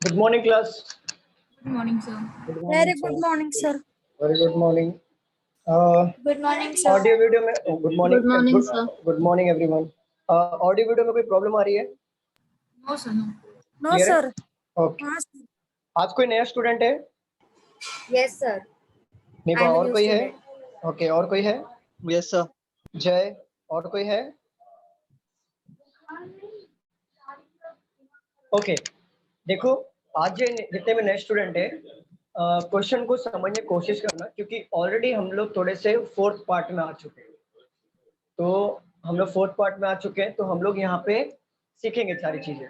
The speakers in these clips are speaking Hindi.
Good morning, class. Good morning, sir. Good morning, Very sir. good morning, sir. Very good morning. Good morning, sir. Audio video में good morning Good morning, sir. Good morning everyone. Audio video में कोई प्रॉब्लम आ रही है? No, sir, no. No, Clear है? sir. ओके. हाँ, sir. आज कोई नया स्टूडेंट है? Yes, sir. नहीं, I'm a और new कोई है? student. ओके, और कोई है? Yes, sir. जय, और कोई है? ओके. देखो, आज जितने भी नए स्टूडेंट है, क्वेश्चन को समझने की कोशिश करना, क्योंकि ऑलरेडी हम लोग थोड़े से फोर्थ पार्ट में आ चुके हैं. तो हम लोग फोर्थ पार्ट में आ चुके हैं, तो हम लोग यहाँ पे सीखेंगे सारी चीजें.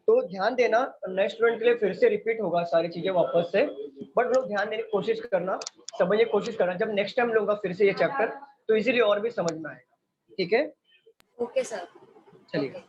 तो ध्यान देना, नए स्टूडेंट के लिए फिर से रिपीट होगा सारी चीजें वापस से, बट लोग ध्यान देने की कोशिश करना, समझने की कोशिश करना. जब नेक्स्ट टाइम लूंगा फिर से ये चैप्टर, तो इजीली और भी समझ में आएगा. ठीक है, Okay, sir. चलिए.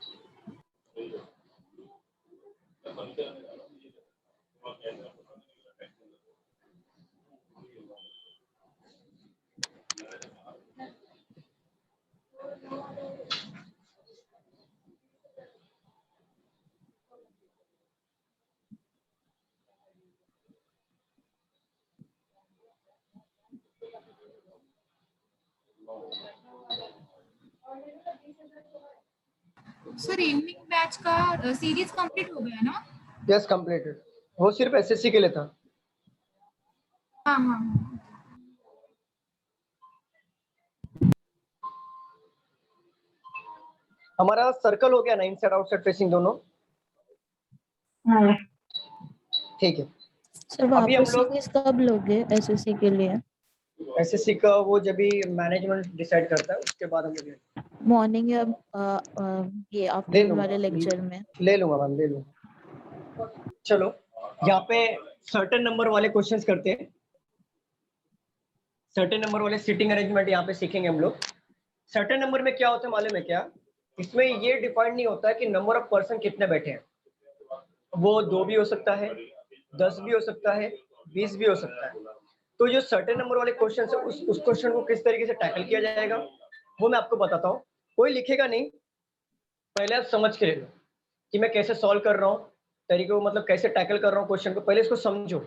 सर इवनिंग बैच का सीरीज कंप्लीट हो गया ना? Yes, completed. वो सिर्फ एसएससी के लिए था. हाँ हाँ हाँ. हमारा सर्कल हो गया ना, इनसाइड आउटसाइड फेसिंग दोनों. ठीक है. सर अभी हम वापस लोग सीरीज कब लोगे एसएससी के लिए? एसएससी का वो जब भी मैनेजमेंट डिसाइड करता है उसके बाद हम लोग मॉर्निंग या ये ले आफ्टरनून लूंगा. वाले लेक्चर में? ले लूंगा मैम, ले लूंगा. चलो, यहाँ पे सर्टेन नंबर वाले क्वेश्चंस करते हैं. सर्टेन नंबर वाले सीटिंग अरेंजमेंट यहाँ पे सीखेंगे हम लोग. सर्टेन नंबर में क्या होता है मालूम है क्या? इसमें ये डिफाइंड नहीं होता है कि नंबर ऑफ पर्सन कितने बैठे हैं. वो 2 भी हो सकता है, 10 भी हो सकता है, 20 भी हो सकता है. तो जो सर्टेन नंबर वाले क्वेश्चन है, उस क्वेश्चन को किस तरीके से टैकल किया जाएगा वो मैं आपको बताता हूँ. कोई लिखेगा नहीं, पहले आप समझ के ले लो कि मैं कैसे सॉल्व कर रहा हूँ, तरीके को मतलब कैसे टैकल कर रहा हूँ क्वेश्चन को. पहले इसको समझो.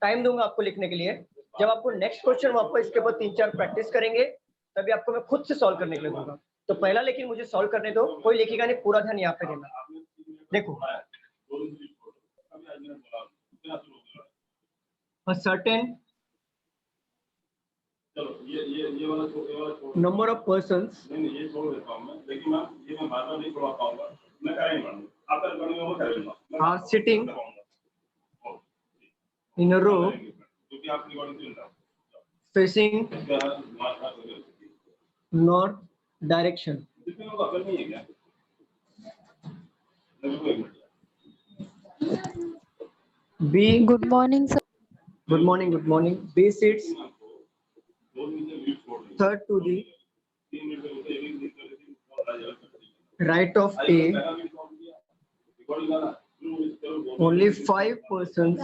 टाइम दूंगा आपको लिखने के लिए. जब आपको नेक्स्ट क्वेश्चन वापस इसके बाद 3-4 प्रैक्टिस करेंगे, तभी आपको मैं खुद से सॉल्व करने के लिए दूंगा. तो पहला लेकिन मुझे सॉल्व करने दो. कोई लिखेगा नहीं, पूरा ध्यान यहाँ पे देना. देखो, a certain number of persons are sitting in a row facing north direction. B. Good morning sir. Good morning. Good morning. B sits third to the right of A. Only 5 persons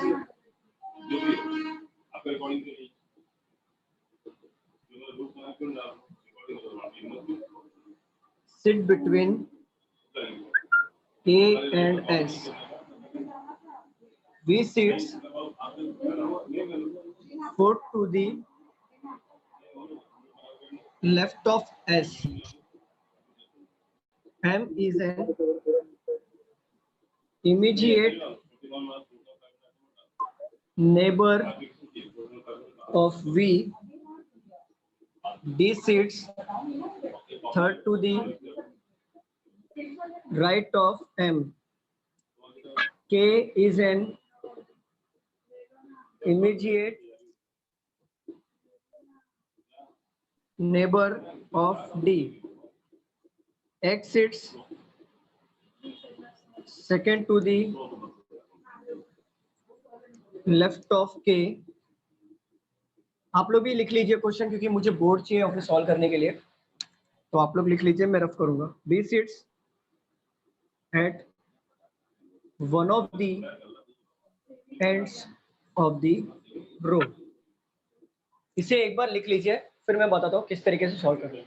sit between A and S. B sits fourth to the left of S. M is an immediate neighbor of V. D sits third to the right of M. K is an immediate neighbor of D. X sits second to the left of K. आप लोग भी लिख लीजिए क्वेश्चन, क्योंकि मुझे बोर्ड चाहिए ऑफिस सॉल्व करने के लिए. तो आप लोग लिख लीजिए, मैं रफ करूंगा. B sits at one of the ends of the row. इसे एक बार लिख लीजिए, फिर मैं बताता हूँ किस तरीके से सॉल्व करना है.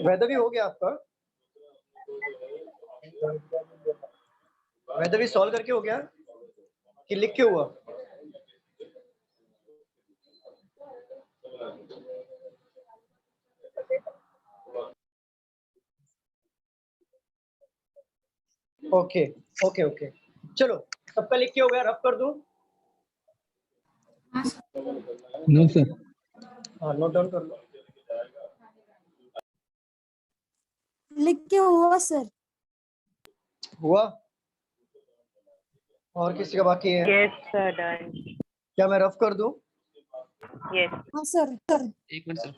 वैधवी हो गया आपका? वैधवी सॉल्व करके हो गया कि लिख के हुआ? ओके ओके ओके, चलो सबका लिख के हो गया, रफ कर दूं? हाँ सर। No sir. हाँ नोट डाउन कर लो। लिख के हुआ सर। हुआ? और किसी का बाकी है? Yes, sir, done. क्या मैं रफ कर दूं? Yes. हाँ सर सर। एक मिनट सर।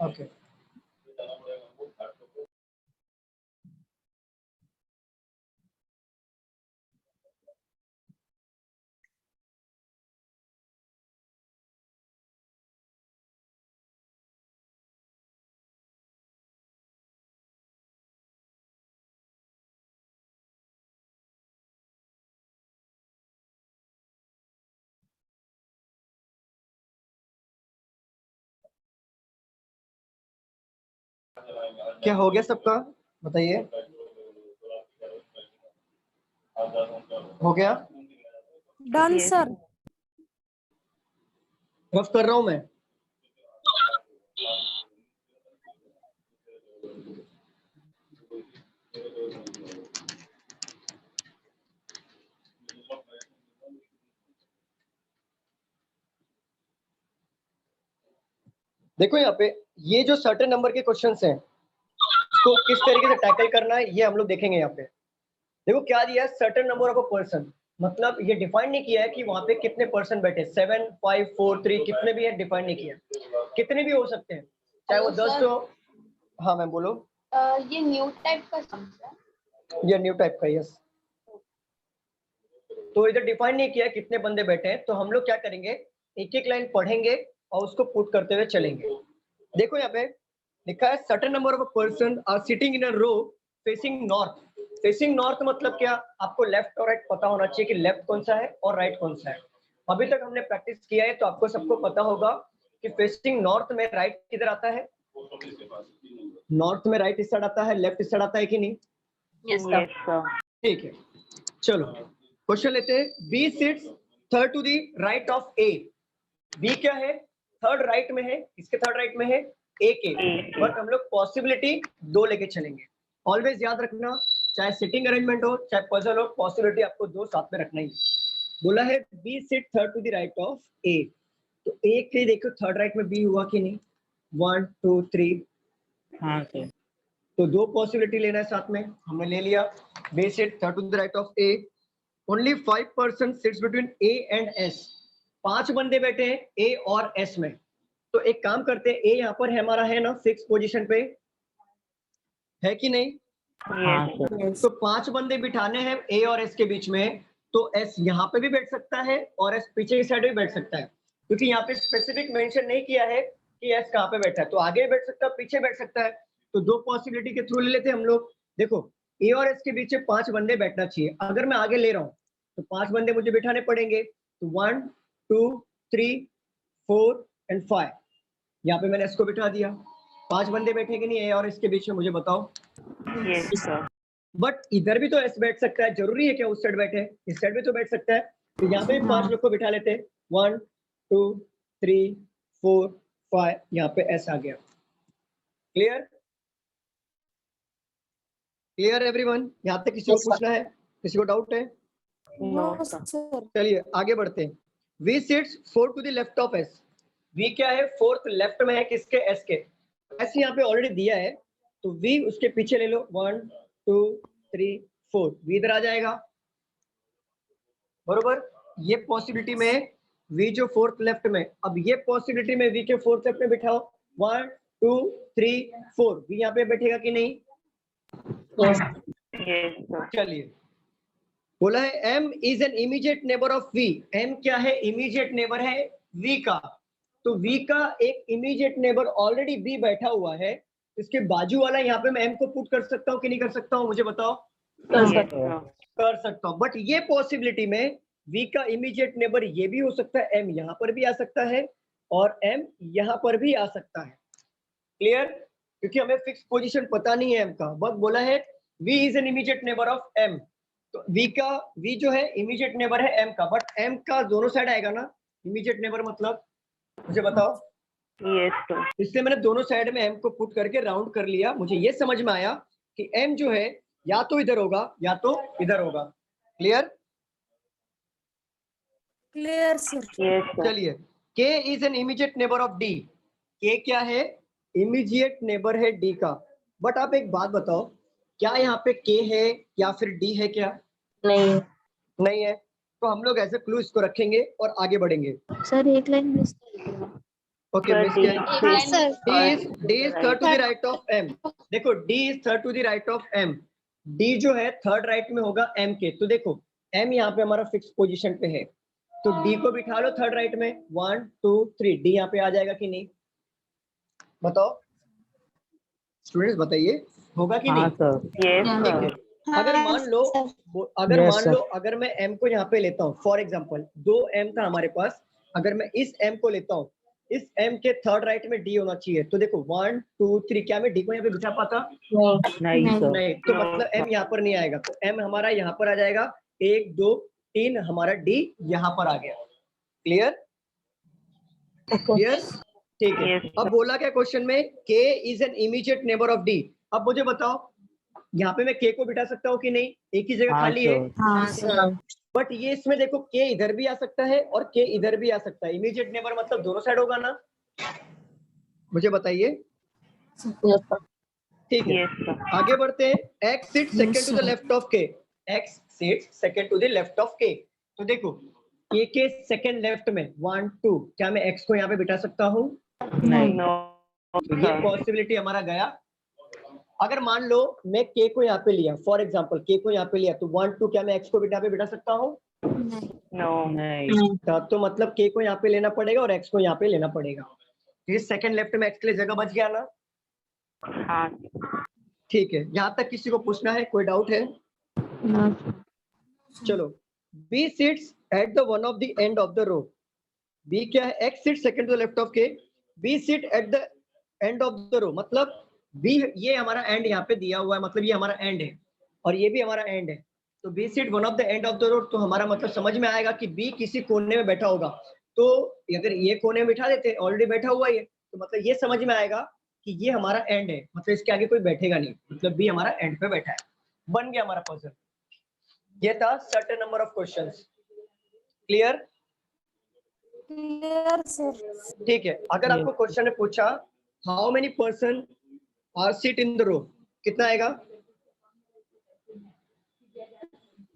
ओके क्या हो गया सबका? बताइए। हो गया? Done Yes. सर। रफ कर रहा हूं मैं। देखो यहाँ पे ये जो सर्टेन नंबर के क्वेश्चंस हैं इसको किस तरीके से टैकल करना है ये हम लोग देखेंगे यहाँ पे। देखो क्या दिया है, certain number of a person, मतलब ये डिफाइन नहीं किया है कि वहां पे कितने पर्सन बैठे, 7 5 4 3 कितने भी है डिफाइन नहीं किया, कितने भी हो सकते हैं, चाहे वो 10 हो। हाँ मैम बोलो। ये न्यू टाइप का ये न्यू टाइप का, यस। तो इधर डिफाइन नहीं किया है कितने बंदे बैठे हैं, तो हम लोग क्या करेंगे, एक एक लाइन पढ़ेंगे और उसको पुट करते हुए चलेंगे। देखो यहाँ पे लिखा है certain number of a person are sitting in a row facing north. Facing north मतलब क्या, आपको लेफ्ट और राइट पता होना चाहिए कि लेफ्ट कौन सा है और राइट कौन सा है। अभी तक हमने प्रैक्टिस किया है तो आपको सबको पता होगा कि फेसिंग नॉर्थ में राइट किधर आता है, नॉर्थ में राइट इस साइड आता है, लेफ्ट इस साइड आता है कि नहीं? Yes, sir. ठीक है, चलो क्वेश्चन लेते हैं। B sits third to the right of A. B क्या है, थर्ड राइट में है, इसके थर्ड राइट में है ए के, बट हम लोग पॉसिबिलिटी 2 लेके चलेंगे। ऑलवेज याद रखना, चाहे सिटिंग अरेंजमेंट हो चाहे पजल हो, पॉसिबिलिटी आपको 2 साथ में रखना ही। बोला है B sit third to the right of A, तो ए के देखो थर्ड राइट में बी हुआ कि नहीं, 1 2 3। हाँ सर। तो 2 पॉसिबिलिटी लेना है साथ में, हमने ले लिया। B sit third to the right of A, only 5 person sits between A and S. 5 बंदे बैठे हैं ए और एस में, तो एक काम करते हैं, ए यहाँ पर है हमारा, है ना फिक्स पोजीशन पे, है कि नहीं? Yes. तो 5 बंदे बिठाने हैं ए और एस के बीच में, तो एस यहाँ पे भी बैठ सकता है और एस पीछे की साइड भी बैठ सकता है, क्योंकि यहाँ पे स्पेसिफिक मेंशन नहीं किया है कि एस कहाँ पे बैठा है, तो आगे बैठ सकता है पीछे बैठ सकता है। तो 2 पॉसिबिलिटी के थ्रू ले लेते हैं हम लोग। देखो ए और एस के बीच 5 बंदे बैठना चाहिए, अगर मैं आगे ले रहा हूँ तो 5 बंदे मुझे बिठाने पड़ेंगे, तो 1 2 3 4 एंड 5। यहाँ पे मैंने इसको बिठा दिया। 5 बंदे बैठे कि नहीं ए और इसके बीच में, मुझे बताओ। Yes, sir. बट इधर भी तो एस बैठ सकता है, जरूरी है क्या उस साइड बैठे, इस साइड भी तो बैठ सकता है, तो यहाँ पे भी 5 लोग को बिठा लेते हैं, 1 2 3 4 5, यहाँ पे एस आ गया। क्लियर? Clear everyone? यहाँ तक किसी को पूछना है, किसी को डाउट है? No, No, sir. sir. चलिए आगे बढ़ते हैं। V sits 4 to the left of S. V क्या है? 4th लेफ्ट में है किसके? S के। S यहाँ पे ऑलरेडी दिया है, तो V उसके पीछे ले लो, 1 2 3 4, V इधर आ जाएगा, बरोबर। ये पॉसिबिलिटी में V जो 4th लेफ्ट में, अब ये पॉसिबिलिटी में V के 4th लेफ्ट में बिठाओ, 1 2 3 4, V यहाँ पे बैठेगा कि नहीं? Yes, sir. चलिए, बोला है M is an immediate neighbour of V। M क्या है? इमीडिएट नेबर है V का, तो V का एक इमीडिएट नेबर ऑलरेडी V बैठा हुआ है, इसके बाजू वाला यहाँ पे मैं M को पुट कर सकता हूँ कि नहीं कर सकता हूँ, मुझे बताओ। Yes, sir. कर सकता हूँ, बट ये पॉसिबिलिटी में V का इमीडिएट नेबर ये भी हो सकता है, M यहाँ पर भी आ सकता है और M यहाँ पर भी आ सकता है। क्लियर? क्योंकि हमें फिक्स पोजीशन पता नहीं है M का, बस बोला है V is an immediate neighbour of M, तो V जो है इमीडिएट नेबर है M का, बट M का दोनों साइड आएगा ना इमीडिएट नेबर, मतलब मुझे बताओ। Yes, sir. इसलिए मैंने दोनों साइड में M को पुट करके राउंड कर लिया, मुझे ये समझ में आया कि M जो है या तो इधर होगा या तो इधर होगा। Clear? Clear, sir. Yes, sir. चलिए, K is an immediate neighbour of D। K क्या है? इमीडिएट नेबर है D का, बट आप एक बात बताओ, क्या यहाँ पे K है या फिर D है? क्या नहीं, नहीं है, तो हम लोग ऐसे क्लू इसको रखेंगे और आगे बढ़ेंगे। सर एक लाइन मिस कर दिया। Okay, Sir, miss D. क्या? Yes, sir. D is third to the right of M। देखो, D is third to the right of M। D जो है थर्ड राइट में होगा M के, तो देखो M यहाँ पे हमारा फिक्स पोजीशन पे है, तो D को बिठा लो थर्ड राइट में, 1 2 3, D यहाँ पे आ जाएगा कि नहीं? बताओ स्टूडेंट्स, बताइए होगा कि हाँ नहीं? सर। yes, ठीक है। sir. अगर मान लो, Yes, sir. अगर मैं M को यहाँ पे लेता हूँ, फॉर एग्जाम्पल 2 M था हमारे पास, अगर मैं इस M को लेता हूँ, इस M के थर्ड राइट में D होना चाहिए, तो देखो 1 2 3, क्या मैं D को यहाँ पे बिठा पाता? नहीं सर। नहीं, तो मतलब M यहाँ पर नहीं आएगा, तो M हमारा यहाँ पर आ जाएगा, 1 2 3, हमारा D यहाँ पर आ गया। क्लियर? क्लियर? ठीक है। Yes, अब बोला क्या क्वेश्चन में? K is an immediate neighbour of D। अब मुझे बताओ, यहाँ पे मैं K को बिठा सकता हूँ कि नहीं? एक ही जगह हाँ खाली है, सर। हाँ, sir. बट ये इसमें देखो K इधर भी आ सकता है और K इधर भी आ सकता है। इमीडिएट नेबर मतलब दोनों साइड होगा ना? मुझे बताइए। Yes, sir. ठीक है, Yes, sir. आगे बढ़ते हैं। X sits second to the left of K। X sits second to the left of K। तो देखो K के सेकंड लेफ्ट में 1 2, क्या मैं X को यहाँ पे बिठा सकता हूँ? नहीं। No, तो ये sir. पॉसिबिलिटी हमारा गया। अगर मान लो मैं K को यहाँ पे लिया, फॉर एग्जांपल K को यहाँ पे लिया, तो 1 2, क्या मैं X को यहाँ पे बिठा सकता हूँ? No. नहीं। तो मतलब K को यहाँ पे लेना पड़ेगा और X को यहाँ पे लेना पड़ेगा। ये सेकंड लेफ्ट में X के लिए जगह बच गया ना? हाँ, ठीक है, यहाँ तक किसी को पूछना है? कोई डाउट है? ना चलो, B sits at the one of the end of the row। B क्या है? X sits second to the left of K। B sit at the end of the row, मतलब B ये हमारा एंड यहाँ पे दिया हुआ है, मतलब ये हमारा एंड है और ये भी हमारा एंड है, तो B sit one of the end of the row, तो हमारा मतलब समझ में आएगा कि B किसी कोने में बैठा होगा। तो अगर ये कोने में बिठा देते, ऑलरेडी बैठा हुआ है, तो मतलब ये समझ में आएगा कि ये हमारा एंड है, मतलब इसके आगे कोई बैठेगा नहीं, मतलब B हमारा एंड पे बैठा है। बन गया हमारा पजल। ये था certain number of questions. Clear? Clear, sir. ठीक है, अगर आपको क्वेश्चन ने पूछा how many person are seat in the row, कितना आएगा?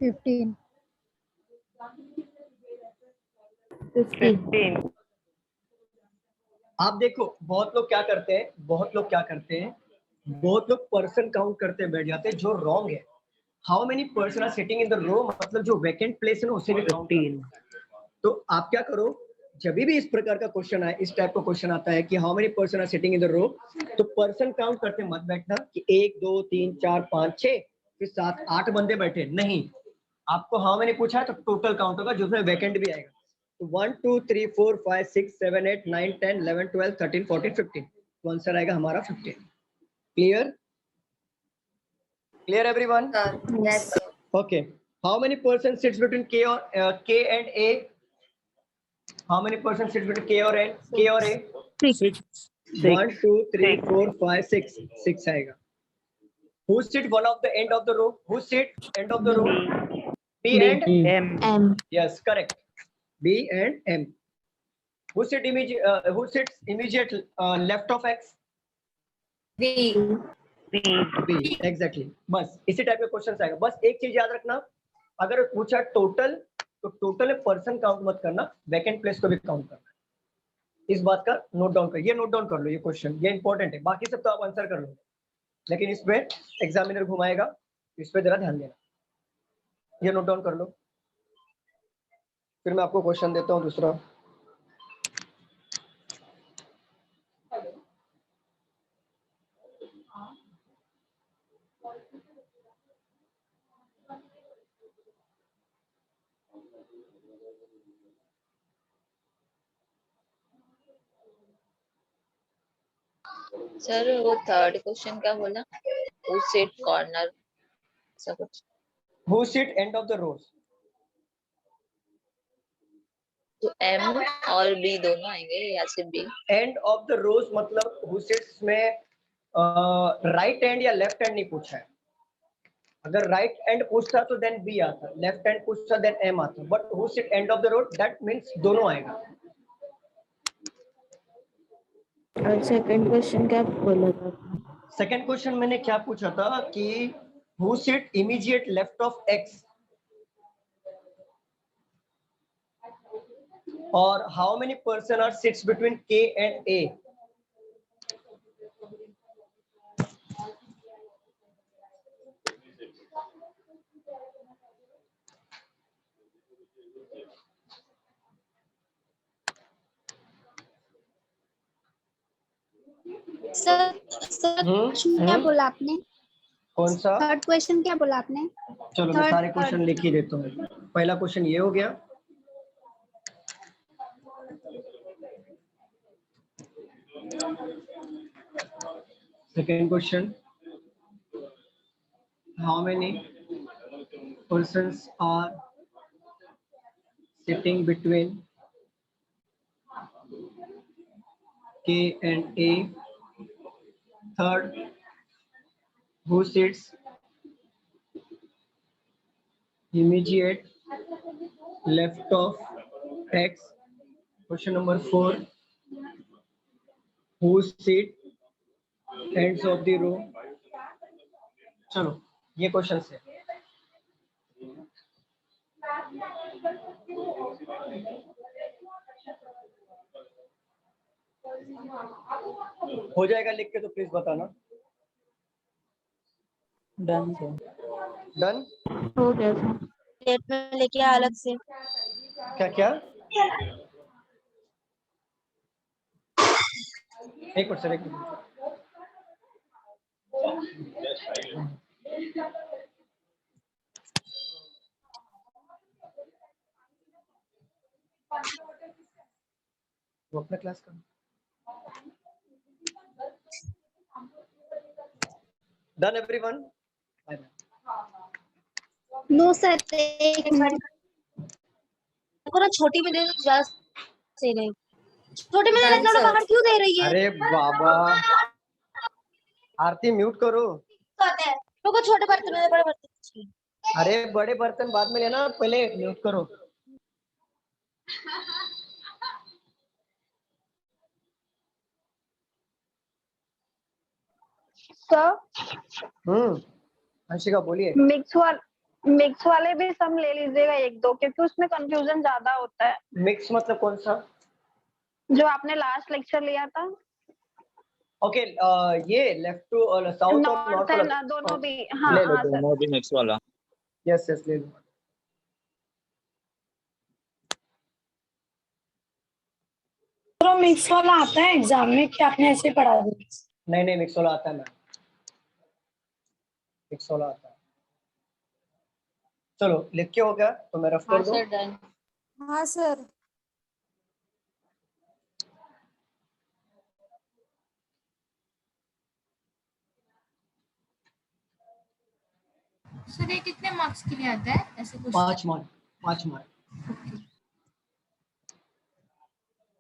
15. 15. आप देखो बहुत लोग क्या करते हैं, बहुत लोग पर्सन काउंट करते बैठ जाते हैं, जो रॉन्ग है। How many person are sitting in the row मतलब जो वैकेंट प्लेस है ना उसे भी काउंट। तो आप क्या करो, जब भी इस प्रकार का क्वेश्चन आए, इस टाइप का क्वेश्चन आता है कि how many person are sitting in the row, तो पर्सन काउंट करते मत बैठना कि 1 2 3 4 5 6 फिर 7 8 बंदे बैठे, नहीं। आपको हाउ मेनी पूछा है तो टोटल काउंट होगा, जिसमें वैकेंट भी आएगा। तो 1 2 3 4 5 6 7 8 9 10 11 12 13 14 15, तो आंसर आएगा हमारा 15। Clear? Clear, everyone? Yes. Okay. How many person sits between K or K and A? How many person sits between K or A? K or A? 6. 1, 2, 3, 4, 5, 6. 6 आएगा. Who sit one of the end of the row? Who sit end of the row? B and M. M. yes, correct. B and M. Who sits immediate left of X? B. B. B. Exactly. बस इसी टाइप के क्वेश्चन आएगा. बस एक चीज याद रखना, अगर पूछा टोटल तो टोटल में पर्सन काउंट मत करना, वैकेंट प्लेस को भी काउंट करना. इस बात का नोट डाउन कर, ये नोट डाउन कर लो, ये क्वेश्चन ये इंपॉर्टेंट है. बाकी सब तो आप आंसर कर लो, लेकिन इस पे एग्जामिनर घुमाएगा, इस पे जरा ध्यान देना. ये नोट डाउन कर लो. फिर मैं आपको क्वेश्चन देता हूँ दूसरा. सर वो थर्ड क्वेश्चन क्या बोला? Who sit corner? ऐसा कुछ. Who sit end of the rows? तो M और B दोनों आएंगे या सिर्फ B? End of the rows मतलब who sits में राइट हैंड या लेफ्ट हैंड नहीं पूछा है. अगर राइट हैंड पूछता तो देन बी आता, लेफ्ट हैंड पूछता देन एम आता. But who sit and of the road that means दोनों आएगा. और सेकंड क्वेश्चन क्या बोला था? सेकंड क्वेश्चन मैंने क्या पूछा था कि who sit immediate left of X और how many person are sits between K and A. Sir क्या बोला आपने? कौन सा? थर्ड क्वेश्चन क्या बोला आपने? चलो मैं Third- सारे क्वेश्चन लिख ही देता हूँ. पहला क्वेश्चन ये हो गया. Second question, how many persons are sitting between K and A. Third, who sits immediate left of X. Question number 4, who sit ends of the row. चलो ये क्वेश्चन है. हो जाएगा लिख के तो प्लीज बताना. Done sir. डन. हो गया था. प्लेट में लेके आ अलग से. क्या क्या? एक मिनट सर, एक मिनट. वो अपना क्लास का. Done everyone? नो सर, एक मिनट. पूरा छोटी में दे दो, ज्यादा सही रहेगा. छोटे में इतना बड़ा पकड़ क्यों दे रही है? अरे बाबा, आरती म्यूट करो. लोगों छोटे बर्तन में, बड़े बर्तन. अरे बड़े बर्तन बाद में लेना, पहले म्यूट करो. सर अंशिका बोलिए. मिक्स वाले भी सम ले लीजिएगा एक दो, क्योंकि उसमें कंफ्यूजन ज्यादा होता है. मिक्स मतलब कौन सा? जो आपने लास्ट लेक्चर लिया था. ओके ये लेफ्ट टू साउथ और नॉर्थ नॉर्थ एंड दोनों भी. हाँ ले लो, हाँ सर. दोनों भी मिक्स वाला. यस यस ले लो. तो मिक्स वाला आता है एग्जाम में कि आपने ऐसे पढ़ा दिया? नहीं नहीं, मिक्स वाला आता है मैम, मिक्स वाला आता है. चलो लिख के हो गया तो मैं रफ कर दूं. डन. हाँ सर. सर ये कितने मार्क्स के लिए आता है ऐसे क्वेश्चन? 5 मार्क।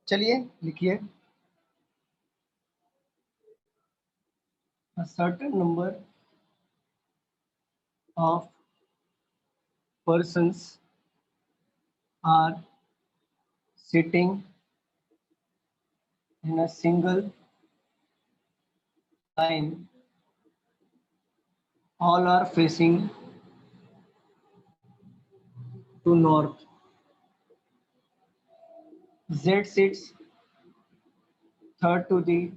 चलिए लिखिए, a certain number of persons are sitting in a single line, all are facing to north. Z sits third to the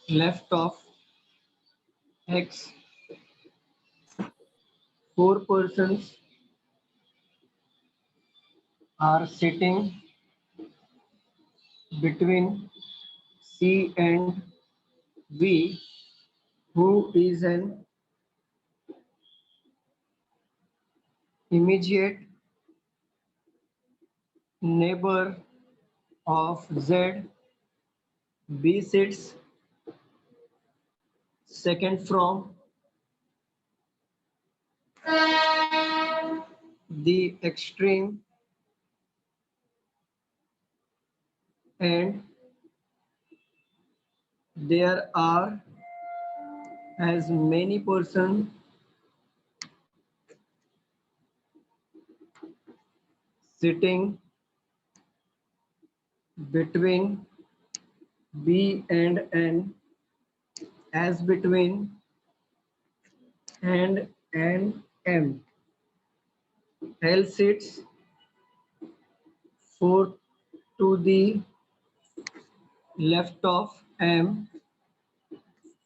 left of X. 4 persons are sitting between C and V, who is an immediate neighbor of Z. B sits second from the extreme and there are as many persons sitting between B and N as between N and M. L sits fourth to the left of M.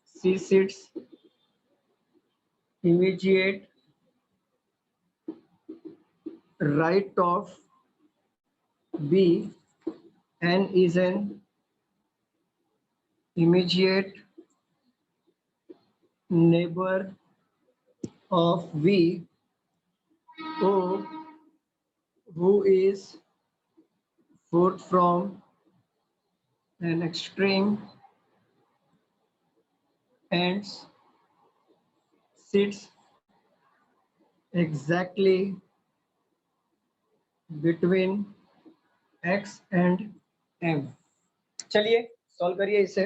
C sits immediate right of B. N is an immediate neighbor of V. O, who is fourth from an extreme and sits exactly between X and M. चलिए सॉल्व करिए इसे।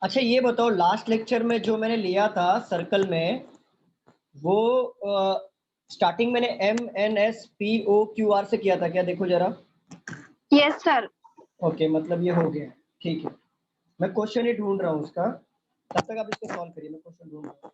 अच्छा ये बताओ, लास्ट लेक्चर में जो मैंने लिया था सर्कल में, वो स्टार्टिंग मैंने MNSPOQR से किया था क्या? देखो जरा। Yes sir. ओके, मतलब ये हो गया, ठीक है। मैं क्वेश्चन ही ढूंढ रहा हूँ उसका, तब तक आप इसको सॉल्व करिए, मैं क्वेश्चन ढूंढ रहा हूँ।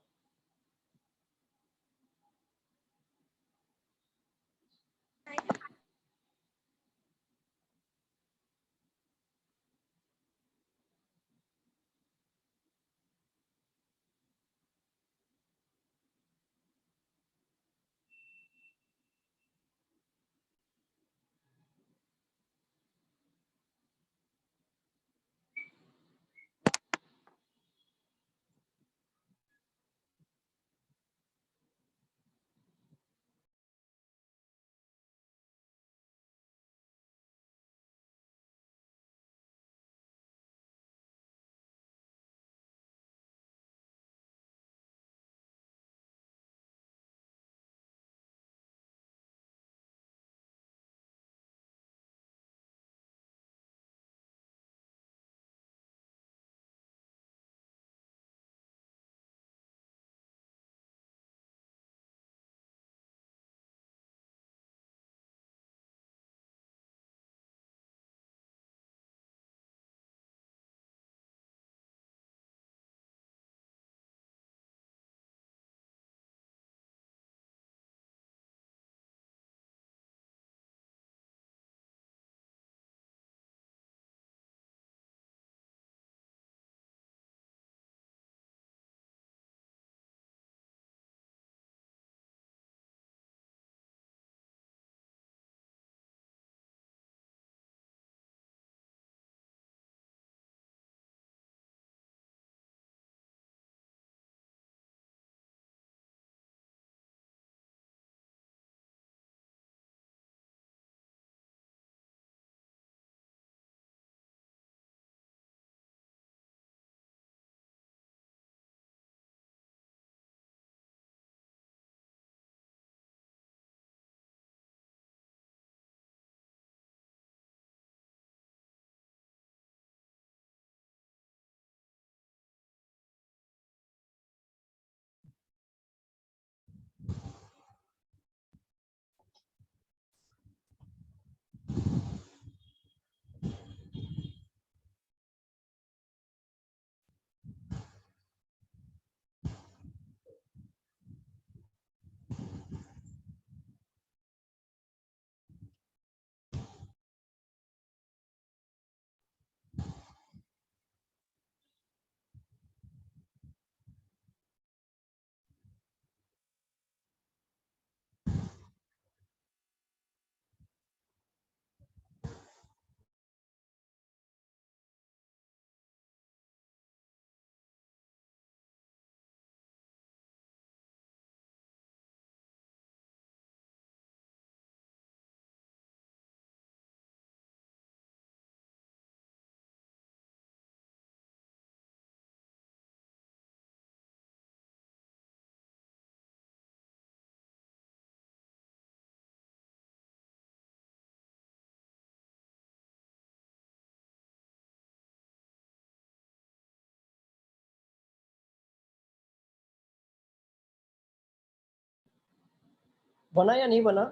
बना या नहीं बना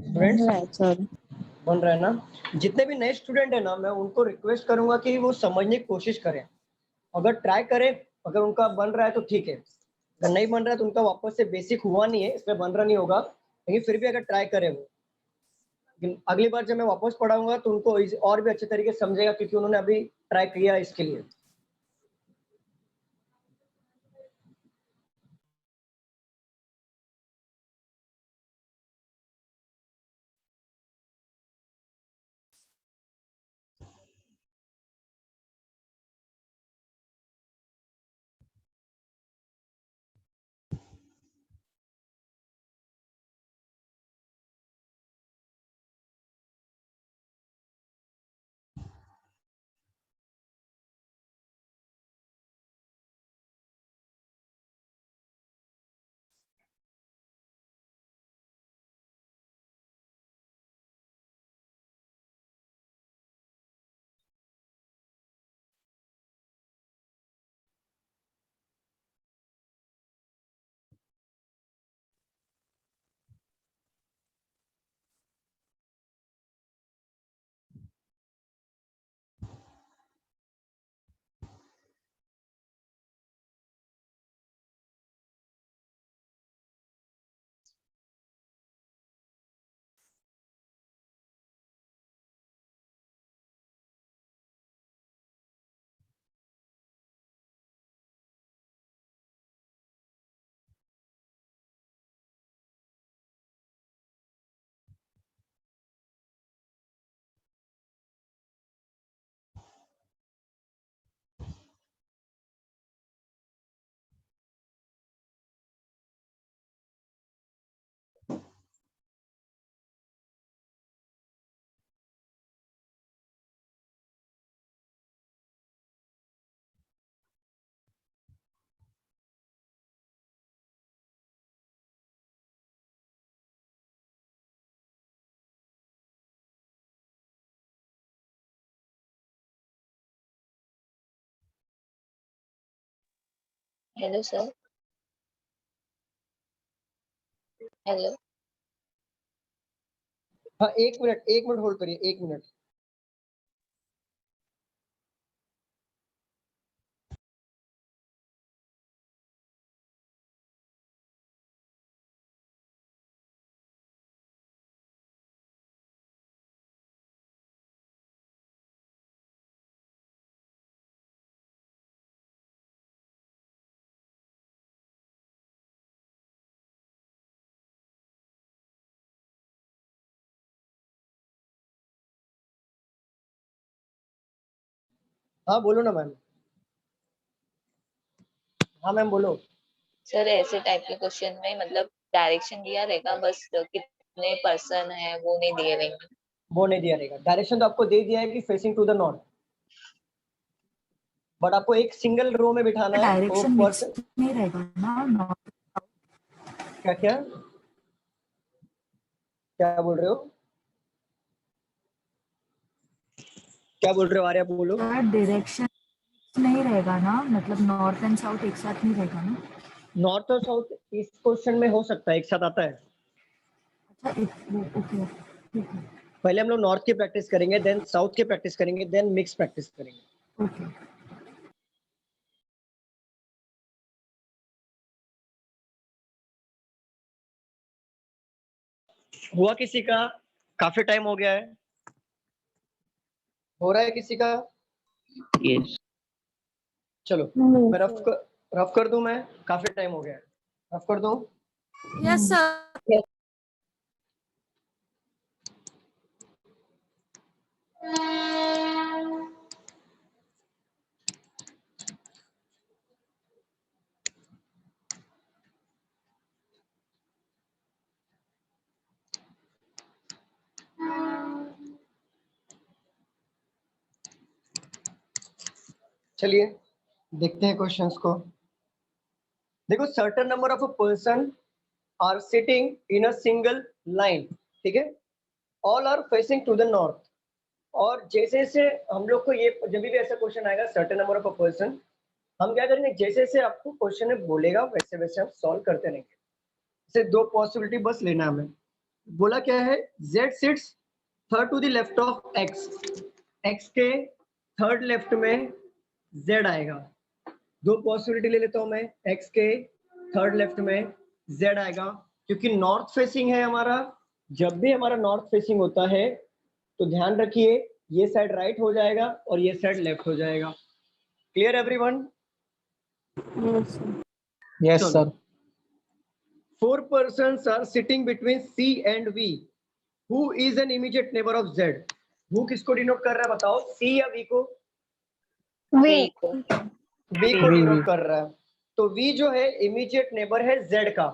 बन स्टूडेंट्स? रहा है सर। बन रहा है ना। जितने भी नए स्टूडेंट है ना, मैं उनको रिक्वेस्ट करूंगा कि वो समझने की कोशिश करें। अगर ट्राई करें, अगर उनका बन रहा है तो ठीक है, अगर नहीं बन रहा है तो उनका वापस से बेसिक हुआ नहीं है, इसमें बन रहा नहीं होगा, लेकिन फिर भी अगर ट्राई करें वो, लेकिन अगली बार जब मैं वापस पढ़ाऊंगा तो उनको और भी अच्छे तरीके से समझेगा, क्योंकि उन्होंने अभी ट्राई किया इसके लिए। Hello sir. हेलो। हाँ, एक मिनट होल्ड करिए, 1 मिनट। हाँ बोलो ना मैम। हाँ मैम बोलो। सर ऐसे टाइप के क्वेश्चन में मतलब डायरेक्शन दिया रहेगा, बस कितने पर्सन है वो नहीं दिए रहेंगे। वो नहीं दिया रहेगा, डायरेक्शन तो आपको दे दिया है कि facing to the north, but आपको एक सिंगल रो में बिठाना है। डायरेक्शन वो मिक्स पर्सन नहीं रहेगा ना? क्या क्या क्या बोल रहे हो? क्या बोल रहे हो आर्या, बोलो। डायरेक्शन नहीं रहेगा ना, मतलब नॉर्थ एंड साउथ एक साथ नहीं रहेगा ना? नॉर्थ और साउथ इस क्वेश्चन में हो सकता है, एक साथ आता है। अच्छा ओके ठीक है। पहले हम लोग नॉर्थ की प्रैक्टिस करेंगे, देन साउथ की प्रैक्टिस करेंगे, देन मिक्स प्रैक्टिस करेंगे। ओके हुआ किसी का? काफी टाइम हो गया है। हो रहा है किसी का? यस चलो मैं रफ कर दूं, मैं काफी टाइम हो गया है, रफ कर दूं। Yes sir. चलिए देखते हैं क्वेश्चंस को। देखो, certain number of a person are sitting in a single line, ठीक है, all are facing to the north. और जैसे जैसे हम लोग को ये, जब भी ऐसा क्वेश्चन आएगा certain number of a person, हम क्या करेंगे, जैसे जैसे आपको क्वेश्चन में बोलेगा वैसे वैसे हम सॉल्व करते रहेंगे। से दो पॉसिबिलिटी बस लेना है हमें। बोला क्या है, z sits third to the left of x, x के थर्ड लेफ्ट में z आएगा। दो पॉसिबिलिटी ले लेता हूं मैं, x के थर्ड लेफ्ट में z आएगा, क्योंकि नॉर्थ फेसिंग है हमारा। जब भी हमारा नॉर्थ फेसिंग होता है तो ध्यान रखिए ये साइड राइट हो जाएगा और ये साइड लेफ्ट हो जाएगा। Clear everyone? Yes, sir. 4 persons are sitting between C and V. Who is an immediate neighbor of Z? Who किसको डिनोट कर रहा है बताओ, C या V को? V V को डिनोट कर रहा है। तो V जो है इमीडिएट नेबर है Z का।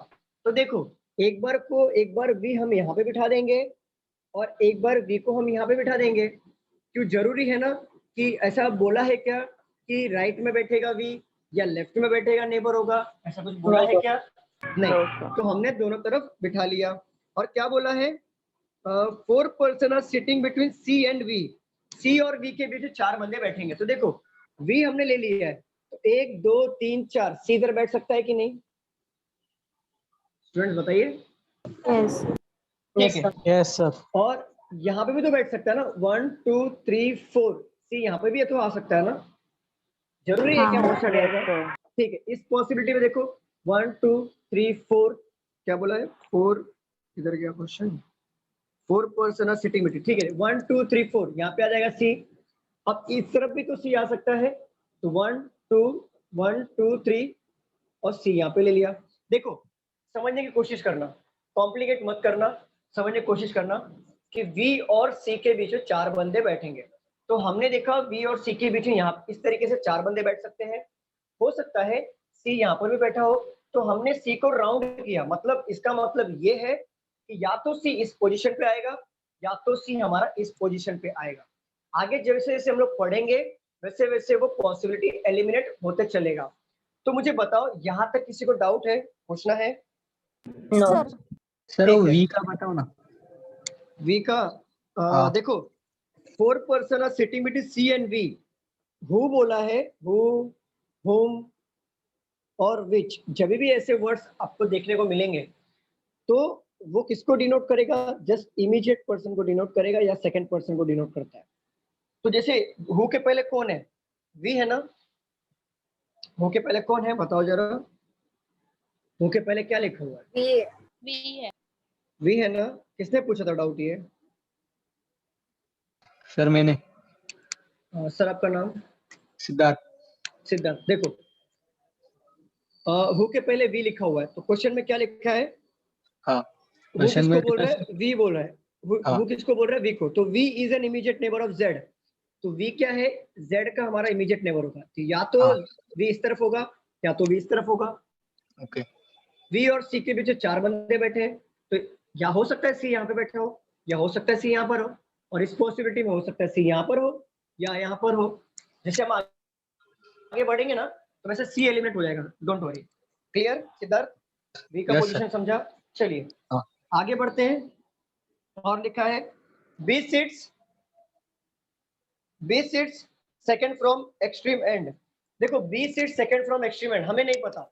तो देखो एक बार V हम यहाँ पे बिठा देंगे और एक बार V को हम यहाँ पे बिठा देंगे। क्यों जरूरी है ना कि ऐसा बोला है क्या कि राइट में बैठेगा V या लेफ्ट में बैठेगा नेबर होगा, ऐसा कुछ बोला है क्या? नहीं। तो हमने दोनों तरफ बिठा लिया। और क्या बोला है, 4 person are sitting between C and V। C और V के बीच 4 बंदे बैठेंगे। तो देखो V हमने ले लिया है, तो 1 2 3 4 C इधर बैठ सकता है कि नहीं? स्टूडेंट्स बताइए। Yes. ठीक है। Yes, sir. और यहाँ पे भी तो बैठ सकता है ना, 1 2 3 4 C यहाँ पे भी तो आ सकता है ना, जरूरी है क्या? बहुत सारे। ठीक है, इस पॉसिबिलिटी में देखो 1 2 3 4 क्या बोला है, 4 इधर गया question, 4 person are sitting between. ठीक है, 1 2 3 4 यहाँ पे आ जाएगा C। अब इस तरफ भी तो C आ सकता है, तो 1 2 3 और C यहाँ पे ले लिया। देखो समझने की कोशिश करना, कॉम्प्लिकेट मत करना, समझने की कोशिश करना कि V और C के बीच में 4 बंदे बैठेंगे। तो हमने देखा V और C के बीच में यहाँ इस तरीके से 4 बंदे बैठ सकते हैं। हो सकता है C यहाँ पर भी बैठा हो, तो हमने C को राउंड किया। मतलब इसका मतलब ये है कि या तो C इस पोजीशन पे आएगा या तो C हमारा इस पोजीशन पे आएगा। आगे जैसे जैसे हम लोग पढ़ेंगे वैसे वैसे वो पॉसिबिलिटी एलिमिनेट होते चलेगा। तो मुझे बताओ यहाँ तक किसी को डाउट है, पूछना है? सर वो V का बताओ ना। V का देखो 4 person are sitting between C and V। Who बोला है, हु, whom और which, जब भी ऐसे वर्ड्स आपको देखने को मिलेंगे तो वो किसको डिनोट करेगा? जस्ट इमीडिएट पर्सन को डिनोट करेगा या सेकंड पर्सन को डिनोट करता है। तो जैसे हु के पहले कौन है? V है ना। हु के पहले कौन है बताओ जरा, हु के पहले क्या लिखा हुआ है? V है ना। किसने पूछा था डाउट ये? सर मैंने। सर आपका नाम? सिद्धार्थ। सिद्धार्थ। देखो हु के पहले V लिखा हुआ है, तो क्वेश्चन में क्या लिखा है? हाँ, वो किसको बोल रहा है? V बोल रहा है। वो किसको बोल रहा है? V को। तो V is an immediate neighbour of Z। तो V क्या है? Z का हमारा इमीडिएट नेबर होगा। तो या तो V इस तरफ होगा या तो V इस तरफ होगा। ओके। V और C के बीच 4 बंदे बैठे हैं, तो या हो सकता है C यहाँ पे बैठा हो या हो सकता है C यहाँ पर हो, और इस पॉसिबिलिटी में हो सकता है C यहाँ पर हो या यहाँ पर हो। जैसे हम आगे बढ़ेंगे ना तो वैसे C एलिमिनेट हो जाएगा, don't worry. Clear Siddharth? V का पोजीशन समझा? चलिए आगे बढ़ते हैं। और लिखा है B sits second from extreme end। देखो B sits second from extreme end, हमें नहीं पता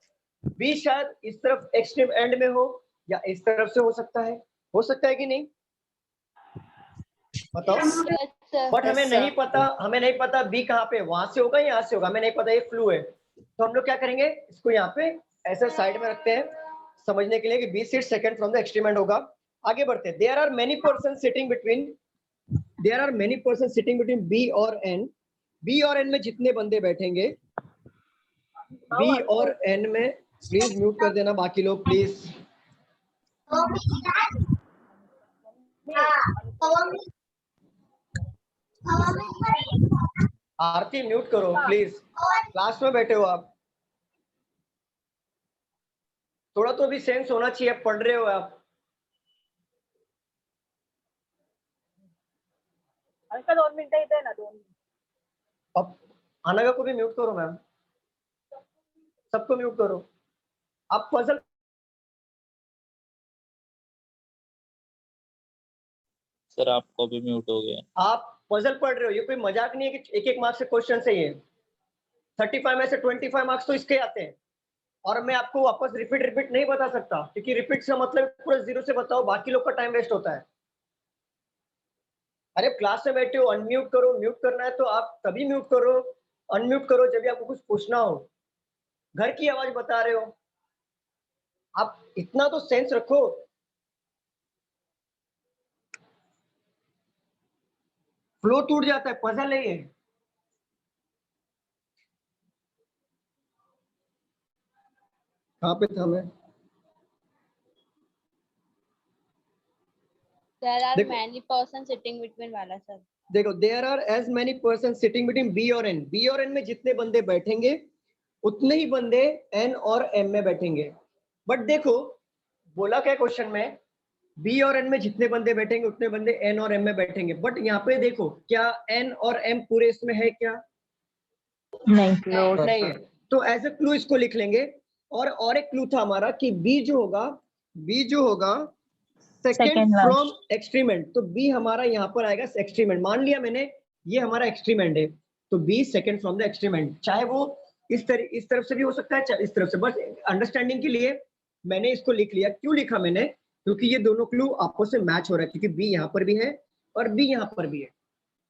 B शायद इस तरफ एक्सट्रीम एंड में हो या इस तरफ से हो सकता है कि नहीं बताओ? बट हमें नहीं पता B कहाँ पे, वहां से होगा यहाँ से होगा, हमें नहीं पता, ये फ्लू है। तो हम लोग क्या करेंगे, इसको यहाँ पे ऐसे साइड में रखते हैं समझने के लिए कि B sits second from the extreme end होगा। आगे बढ़ते हैं। There are many persons sitting between B और N। B और N में जितने बंदे बैठेंगे, B और N में, प्लीज म्यूट कर देना बाकी लोग प्लीज। आरती म्यूट करो प्लीज, क्लास में बैठे हो आप, थोड़ा तो भी सेंस होना चाहिए, पढ़ रहे हो आप। अंकल 2 मिनट इधर ना 2 मिनट। अब अनघा को भी म्यूट करो मैम, सबको म्यूट करो। आप पजल सर आपको भी म्यूट हो गया। आप पजल पढ़ रहे हो, ये कोई मजाक नहीं है कि एक एक मार्क्स से क्वेश्चन है ये। 35 में से 25 मार्क्स तो इसके आते हैं। और मैं आपको वापस रिपीट नहीं बता सकता, क्योंकि रिपीट से मतलब पूरा जीरो से बताओ, बाकी लोग का टाइम वेस्ट होता है। अरे क्लास में बैठे हो, अनम्यूट करो, म्यूट करना है तो आप तभी म्यूट करो, अनम्यूट करो जब भी आपको कुछ पूछना हो। घर की आवाज बता रहे हो, आप इतना तो सेंस रखो। फ्लो टूट जाता है, पजल है ये। कहाँ पे था मैं? There are देखो। many persons sitting between वाला सर। देखो, there are as many person sitting between B और एन। बी और एन में जितने बंदे बैठेंगे उतने ही बंदे एन और एम में बैठेंगे। बट देखो बोला क्या क्वेश्चन में, बी और एन में जितने बंदे बैठेंगे उतने बंदे एन और एम में बैठेंगे। बट यहाँ पे देखो, क्या एन और एम पूरे इसमें है क्या? नहीं है। तो एज ए क्लू इसको लिख लेंगे। और एक क्लू था हमारा कि बी जो होगा सेकेंड फ्रॉम एक्सट्रीमेंट, तो बी हमारा यहाँ पर आएगा एक्सट्रीमेंट। मान लिया मैंने ये हमारा एक्सट्रीमेंट है, तो बी सेकेंड फ्रॉम द एक्सट्रीमेंट। चाहे वो इस तरफ से भी हो सकता है, चाहे इस तरफ से। बस अंडरस्टैंडिंग के लिए मैंने इसको लिख लिया। क्यों लिखा मैंने? क्योंकि ये दोनों क्लू आपस में मैच हो रहा है, क्योंकि बी यहाँ पर भी है और बी यहाँ पर भी है।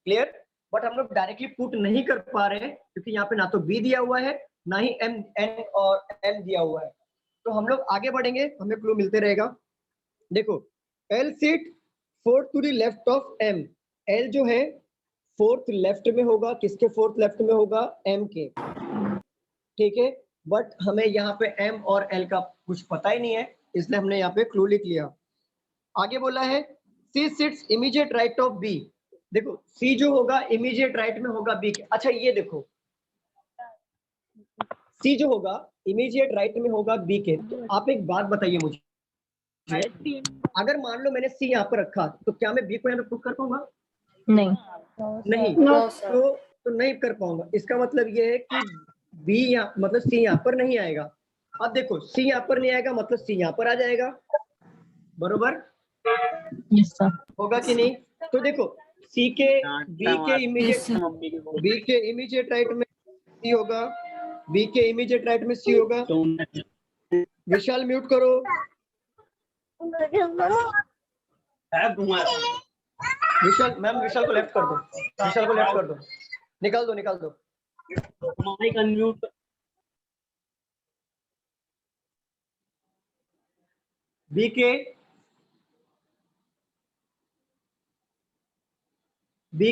क्लियर? बट हम लोग डायरेक्टली पुट नहीं कर पा रहे हैं, क्योंकि यहाँ पे ना तो बी दिया हुआ है ना ही एम एन और एम दिया हुआ है। तो हम लोग आगे बढ़ेंगे, हमें क्लू मिलते रहेगा। देखो, L seat fourth to the left of M. L जो है फोर्थ लेफ्ट में होगा। किसके फोर्थ लेफ्ट में होगा? एम के। ठीक है, बट हमें यहाँ पे एम और एल का कुछ पता ही नहीं है, इसलिए हमने यहाँ पे क्लू लिख लिया। आगे बोला है C sits immediate right of B. देखो, सी जो होगा इमीडिएट राइट में होगा बी के। अच्छा ये देखो, सी जो होगा इमीडिएट राइट में होगा बी के। तो आप एक बात बताइए मुझे, अगर मान लो मैंने सी यहाँ पर रखा तो क्या मैं बी को यहाँ पे पुट कर पाऊंगा? नहीं। तो नहीं कर पाऊंगा। इसका मतलब ये है कि बी यहाँ मतलब सी यहाँ पर नहीं आएगा। अब देखो, सी यहाँ पर नहीं आएगा मतलब सी यहाँ पर आ जाएगा, बरोबर? होगा कि नहीं? तो देखो, सी के बी के इमीडिएट राइट में सी होगा, बी के इमीडिएट राइट में सी होगा। विशाल म्यूट करो। विशाल मैम, विशाल को लेफ्ट कर दो, विशाल को लेफ्ट कर दो, निकाल दो। Mic unmute. बी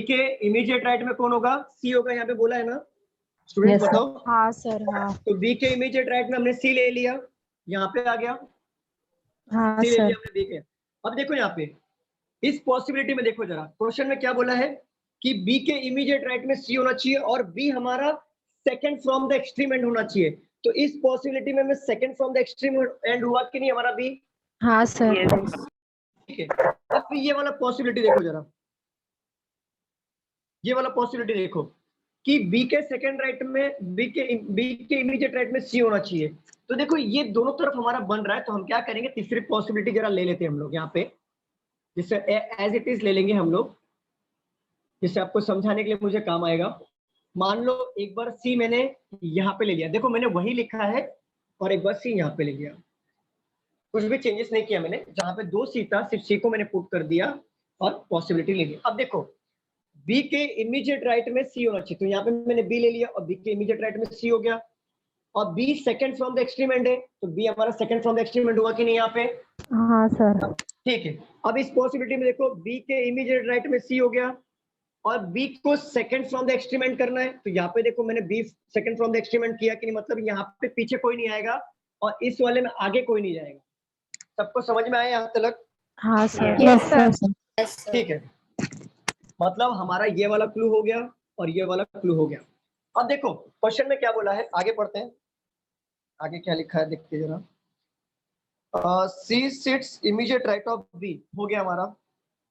के इमीडिएट राइट में कौन होगा? सी होगा, यहाँ पे बोला है ना स्टूडेंट? बताओ। हाँ सर, हाँ। तो बी के इमीडिएट राइट में हमने सी ले लिया, यहाँ पे आ गया। हाँ सी ले सर। लिया हमने बी के। अब देखो यहाँ पे इस पॉसिबिलिटी में देखो जरा, क्वेश्चन में क्या बोला है कि बी के इमीडिएट राइट में सी होना चाहिए और बी हमारा second from the extreme and होना चाहिए। तो इस पॉसिबिलिटी में second from the extreme end हुआ कि नहीं हमारा बी? हाँ सर। ठीक है। अब ये वाला पॉसिबिलिटी देखो जरा, ये वाला पॉसिबिलिटी देखो कि बी के सेकंड राइट में बी के इमीडिएट राइट में सी होना चाहिए। तो देखो ये दोनों तरफ हमारा बन रहा है, तो हम क्या करेंगे, तीसरी पॉसिबिलिटी जरा ले लेते हैं हम लोग यहाँ पे, जिससे एज इट इज ले लेंगे हम लोग, जिससे आपको समझाने के लिए मुझे काम आएगा। मान लो एक बार सी मैंने यहाँ पे ले लिया, देखो मैंने वही लिखा है, और एक बार सी यहाँ पे ले लिया, कुछ भी चेंजेस नहीं किया मैंने। जहाँ पे दो सी था सिर्फ सी को मैंने पुट कर दिया और पॉसिबिलिटी ले लिया। अब देखो बी के इमीडिएट राइट में सी होना चाहिए, तो यहाँ पे मैंने बी ले लिया और बी के इमीडिएट राइट में सी हो गया, और B second from the extreme end है, तो बी हमारा second from the extreme end हुआ कि नहीं यहाँ पे? हाँ सर। ठीक है। अब इस पॉसिबिलिटी में देखो बी के इमीडिएट राइट में सी हो गया और बी को second from the extreme end करना है, तो यहाँ पे देखो मैंने B second from the extreme end किया कि नहीं, मतलब यहाँ पे पीछे कोई नहीं आएगा और इस वाले में आगे कोई नहीं जाएगा। सबको समझ में आया यहाँ तक? हाँ सर। Yes, sir. ठीक है, मतलब हमारा ये वाला क्लू हो गया और ये वाला क्लू हो गया। अब देखो क्वेश्चन में क्या बोला है, आगे पढ़ते हैं, आगे क्या लिखा है देखते जरा। C sits immediate right of B हो गया हमारा।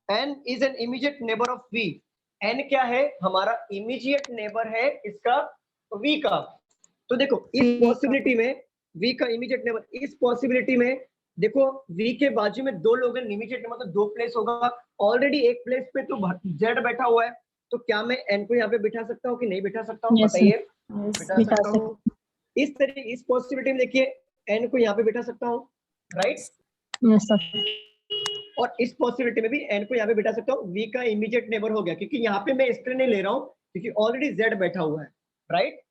N is an immediate neighbor of V। N क्या है? हमारा immediate neighbor है इसका V का। तो देखो इस पॉसिबिलिटी में V का immediate neighbor, इस पॉसिबिलिटी में देखो V के बाजू में दो लोग हैं, immediate neighbor तो दो प्लेस होगा, ऑलरेडी एक प्लेस पे तो Z बैठा हुआ है, तो क्या मैं N को यहाँ पे बिठा सकता हूँ कि नहीं बिठा सकता हूँ? बताइए। बिठा सकता हूँ। इस पॉसिबिलिटी में देखिए n को यहाँ पे बिठा सकता हूँ, राइट? Yes sir. और इस पॉसिबिलिटी में भी n को यहाँ पे बिठा सकता हूँ। v का इमीडिएट नेबर हो गया, क्योंकि यहाँ पे मैं इसलिए नहीं ले रहा हूँ क्योंकि ऑलरेडी z बैठा हुआ है, राइट?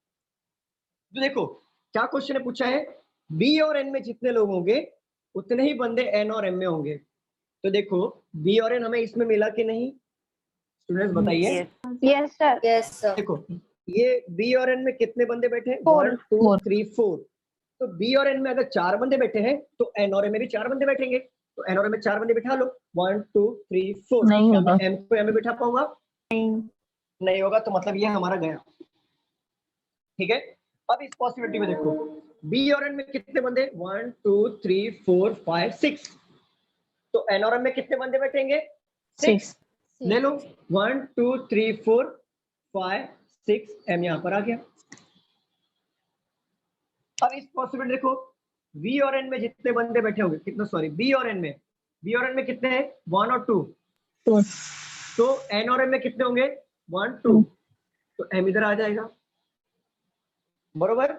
तो देखो क्या क्वेश्चन ने पूछा है, b और n में जितने लोग होंगे उतने ही बंदे n और m में होंगे। तो देखो b और n हमें इसमें मिला कि नहीं? स्टूडेंट्स बताइए। Yes sir. Yes sir. देखो ये b और n में कितने बंदे बैठे हैं? 4 1 2 3 4। तो b और n में अगर 4 बंदे बैठे हैं तो n और m में भी 4 बंदे बैठेंगे। तो n और m में 4 बंदे बिठा लो, 1 2 3 4। नहीं क्या होगा। मैं m को m में बिठा पाऊंगा? नहीं होगा, तो मतलब ये हमारा गया। ठीक है, अब इस पॉसिबिलिटी में देखो b और n में कितने बंदे? 1 2 3 4 5 6। तो n और m में कितने बंदे बैठेंगे? 6। ले लो 1 2 3 4 5 6, m यहाँ पर आ गया। अब इस पॉसिबिलिटी देखो v और n में जितने बंदे बैठे होंगे, कितना, सॉरी b और n में कितने हैं? 1 और 2। तो n और m में कितने होंगे? 1 2। तो m इधर आ जाएगा, बरोबर?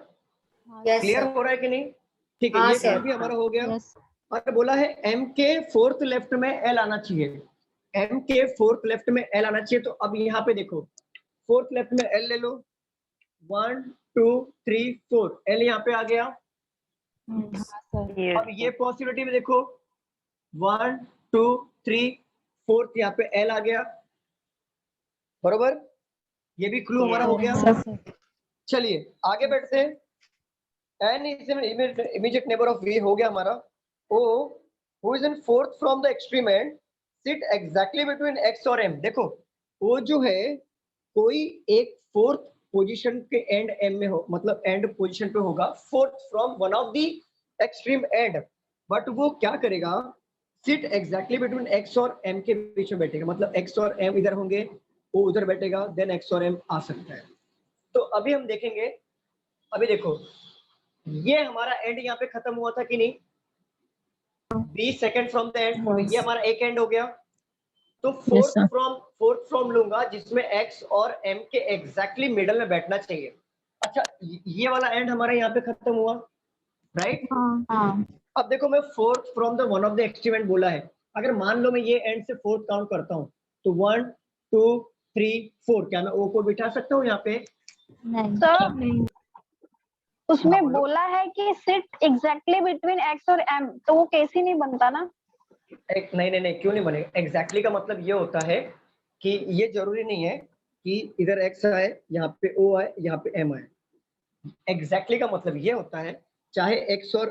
Yes clear sir. हो रहा है कि नहीं? ठीक है, हाँ, ये सर। काम भी हमारा हो गया। और बोला है m के फोर्थ लेफ्ट में l आना चाहिए, m के फोर्थ लेफ्ट में l आना चाहिए। तो अब यहाँ पे देखो फोर्थ लेफ्ट में l ले लो, 1 2 3 4, l यहाँ पे आ गया। अब ये पॉसिबिलिटी में देखो 1 2 3 4 यहाँ पे l आ गया, बरोबर? ये भी क्लू हमारा हो गया। चलिए आगे बढ़ते हैं। n is an immediate neighbor of v हो गया हमारा। o who is in fourth from the extreme end sit exactly between x और m। देखो o जो है कोई एक फोर्थ पोजीशन के एंड m में हो, मतलब एंड पोजीशन पे होगा, fourth from one of the extreme end, but वो क्या करेगा? सिट एग्जैक्टली बिटवीन x और m के बीच में बैठेगा, मतलब x और m इधर होंगे, o उधर बैठेगा, देन x और m आ सकता है। तो अभी हम देखेंगे, अभी देखो ये हमारा एंड यहाँ पे खत्म हुआ था कि नहीं? 20 सेकंड फ्रॉम द एंड, ये हमारा एक एंड हो गया। तो फोर्थ फ्रॉम लूंगा जिसमें x और m के एग्जैक्टली मिडल में बैठना चाहिए। अच्छा ये वाला एंड हमारा यहाँ पे खत्म हुआ, राइट? अब देखो मैं fourth from the one of the extreme and बोला है, अगर मान लो मैं ये एंड से फोर्थ काउंट करता हूँ तो 1 2 3 4, क्या मैं o को बिठा सकता हूँ यहाँ पे? सर उसमें बोला है कि सिट एग्जैक्टली बिटवीन x और m, तो वो कैसे नहीं बनता ना? नहीं क्यों नहीं बनेगा? एग्जैक्टली का मतलब ये होता है कि ये जरूरी नहीं है कि इधर x आए, यहाँ पे o आए, यहाँ पे m आए। एग्जैक्टली का मतलब ये होता है चाहे x और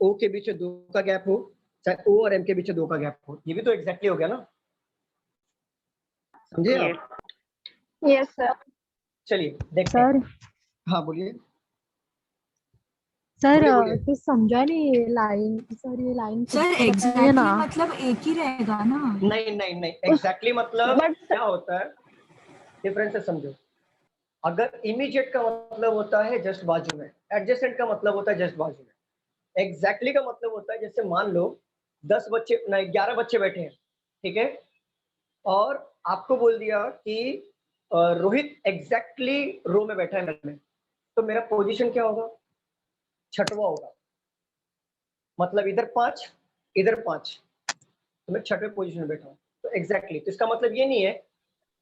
o के बीच 2 का गैप हो, चाहे o और m के बीच 2 का गैप हो, ये भी तो एग्जैक्टली हो गया ना, समझे आप? Yes sir. चलिए देखते हैं। हाँ बोलिए सर बोलिए। कुछ समझा नहीं ये लाइन, सर ये लाइन सर एग्जैक्टली मतलब एक ही रहेगा ना? नहीं एग्जैक्टली मतलब क्या होता है, डिफरेंस से समझो। अगर इमीडिएट का मतलब होता है जस्ट बाजू में, एडजेसेंट का मतलब होता है जस्ट बाजू में, एग्जैक्टली का मतलब होता है जैसे मान लो 10 बच्चे नहीं 11 बच्चे बैठे हैं, ठीक है, और आपको बोल दिया कि रोहित एग्जैक्टली रो में बैठा है मिडल में, तो मेरा पोजीशन क्या होगा? छठवां होगा, मतलब इधर 5 इधर 5, तो मैं छठवें पोजीशन में बैठा हूँ। तो एग्जैक्टली तो इसका मतलब ये नहीं है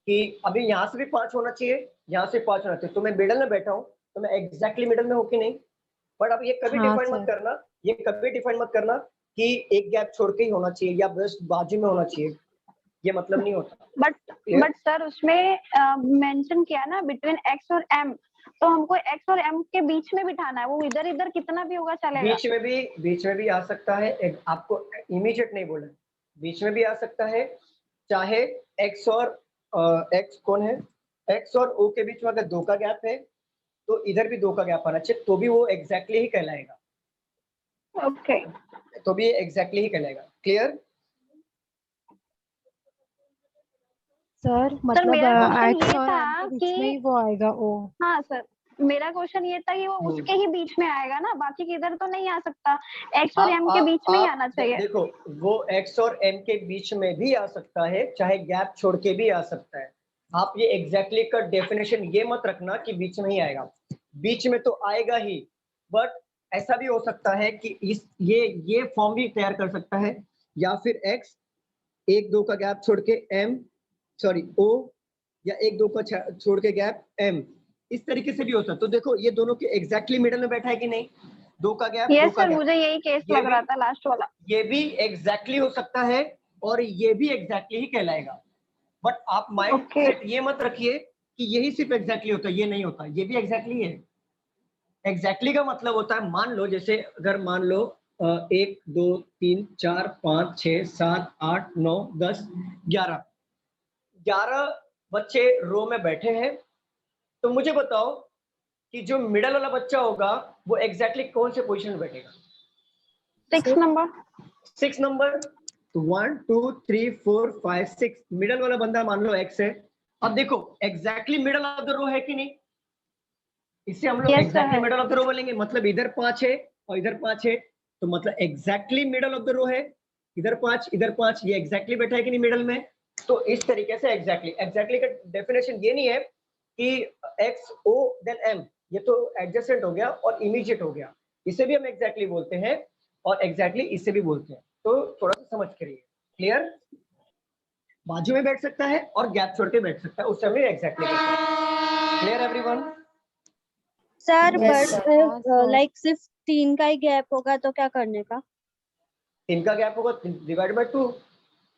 कि अभी यहाँ से भी 5 होना चाहिए, यहाँ से 5 होना चाहिए, तो मैं मिडल में बैठा हूँ तो मैं एग्जैक्टली मिडल में हूँ कि नहीं? बट अब ये कभी डिफाइन मत करना, ये कभी डिफाइन मत करना कि एक गैप छोड़ के ही होना चाहिए या बस बाजू में होना चाहिए, ये मतलब नहीं होता। बट सर उसमें मेंशन किया ना बिटवीन x और m, तो हमको x और m के बीच में बिठाना है, वो इधर इधर कितना भी होगा चलेगा। बीच में भी आ सकता है, आपको इमीडिएट नहीं बोला, बीच में भी आ सकता है, चाहे x और x कौन है, x और o के बीच में अगर 2 का गैप है तो इधर भी 2 का गैप आना चाहिए, तो भी वो एग्जैक्टली ही कहलाएगा। ओके तो भी एग्जैक्टली ही कहलाएगा। क्लियर? सर मतलब मेरा क्वेश्चन x ये और था m के बीच में कि ही वो आएगा o। हाँ सर, मेरा क्वेश्चन ये था कि वो उसके ही बीच में आएगा ना, बाकी किधर तो नहीं आ सकता, x और m के बीच में ही आना चाहिए। देखो वो x और m के बीच में भी आ सकता है, चाहे गैप छोड़ के भी आ सकता है। आप ये एग्जैक्टली का डेफिनेशन ये मत रखना कि बीच में ही आएगा, बीच में तो आएगा ही, बट ऐसा भी हो सकता है कि इस ये फॉर्म भी तैयार कर सकता है, या फिर x 1-2 का गैप छोड़ के o, या 1-2 का छोड़ के गैप m, इस तरीके से भी हो सकता है। तो देखो ये दोनों के एग्जैक्टली मिडल में बैठा है कि नहीं, 2 का गैप, 2 यस का सर, गैप, मुझे यही केस ये लग भी- रहा था लास्ट वाला। ये भी एग्जैक्टली हो सकता है और ये भी एग्जैक्टली ही कहलाएगा। बट आप माइंड Okay. सेट ये मत रखिए कि यही सिर्फ एग्जैक्टली होता है, ये नहीं होता, ये भी एग्जैक्टली है। एग्जैक्टली का मतलब होता है, मान लो जैसे अगर मान लो 1 2 3 4 5 6 7 8 9 10 11 बच्चे रो में बैठे हैं, तो मुझे बताओ कि जो मिडल वाला बच्चा होगा वो एग्जैक्टली कौन से पोजीशन में बैठेगा? 6 नंबर। 6 नंबर। तो 1 2 3 4 5 6, मिडल वाला बंदा मान लो x है। अब देखो exactly middle of the row है कि नहीं, इससे हम लोग Yes, exactly sir. Middle of the row बोलेंगे, मतलब इधर 5 है और इधर 5 है, तो मतलब exactly middle of the row है, इधर 5 इधर 5, ये एग्जैक्टली बैठा है कि नहीं मिडल में। तो इस तरीके से एग्जैक्टली का डेफिनेशन ये नहीं है कि x o देन m, ये तो एडजेसेंट हो गया और इमीडिएट हो गया, इसे भी हम एग्जैक्टली बोलते हैं और एग्जैक्टली इसे भी बोलते हैं। तो थोड़ा सा समझ करिए, क्लियर? बाजू में बैठ सकता है और गैप छोड़ के बैठ सकता है, उससे हम एग्जैक्टली कहते हैं। Clear everyone? Sir Yes, but like सिर्फ 3 का ही गैप होगा तो क्या करने का? 3 का गैप होगा डिवाइड बाय 2,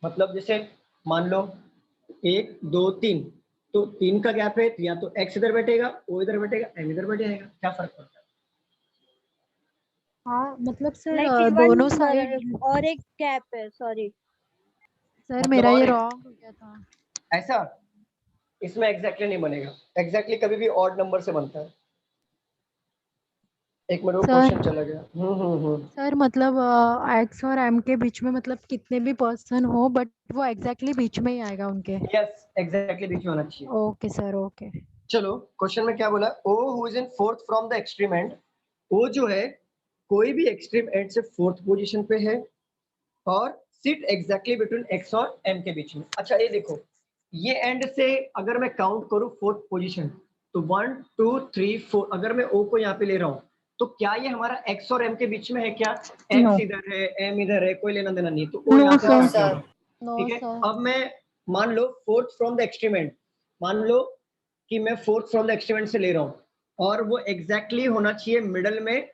मतलब जैसे मान लो 1 2 3, तो 3 का गैप है, तो या तो x इधर बैठेगा, o इधर बैठेगा, m इधर बैठेगा, क्या फर्क पड़ता है? हाँ मतलब सर लाइक दोनों साइड। और एक गैप है, सॉरी सर मतलब मेरा और ये एक- रॉन्ग हो गया था। ऐसा इसमें एग्जैक्टली नहीं बनेगा, एग्जैक्टली कभी भी ऑड नंबर से बनता है। एक मिनट, सर। क्वेश्चन चला गया। सर मतलब एक्स और एम के बीच में मतलब कितने भी पर्सन हो बट वो एग्जैक्टली बीच में ही आएगा उनके। यस, एग्जैक्टली बीच में होना चाहिए। Okay sir, okay. चलो क्वेश्चन में क्या बोला, O who is in fourth from the extreme end, O जो है कोई भी एक्सट्रीम एंड से फोर्थ पोजीशन पे है और सिट एग्जैक्टली बिटवीन एक्स और एम के बीच में। अच्छा ये देखो, ये एंड से अगर मैं काउंट करूं फोर्थ पोजीशन, तो 1 2 3 4, अगर मैं ओ को यहाँ पे ले रहा हूँ, तो क्या ये हमारा एक्स और एम के बीच में है क्या? एक्स इधर है, एम इधर है, कोई लेना देना नहीं, तो ओ यहाँ से No, start sir. होगा। ठीक है, अब मैं मान लो fourth from the extreme end, मान लो कि मैं fourth from the extreme end से ले रहा हूँ और वो एग्जैक्टली होना चाहिए मिडल में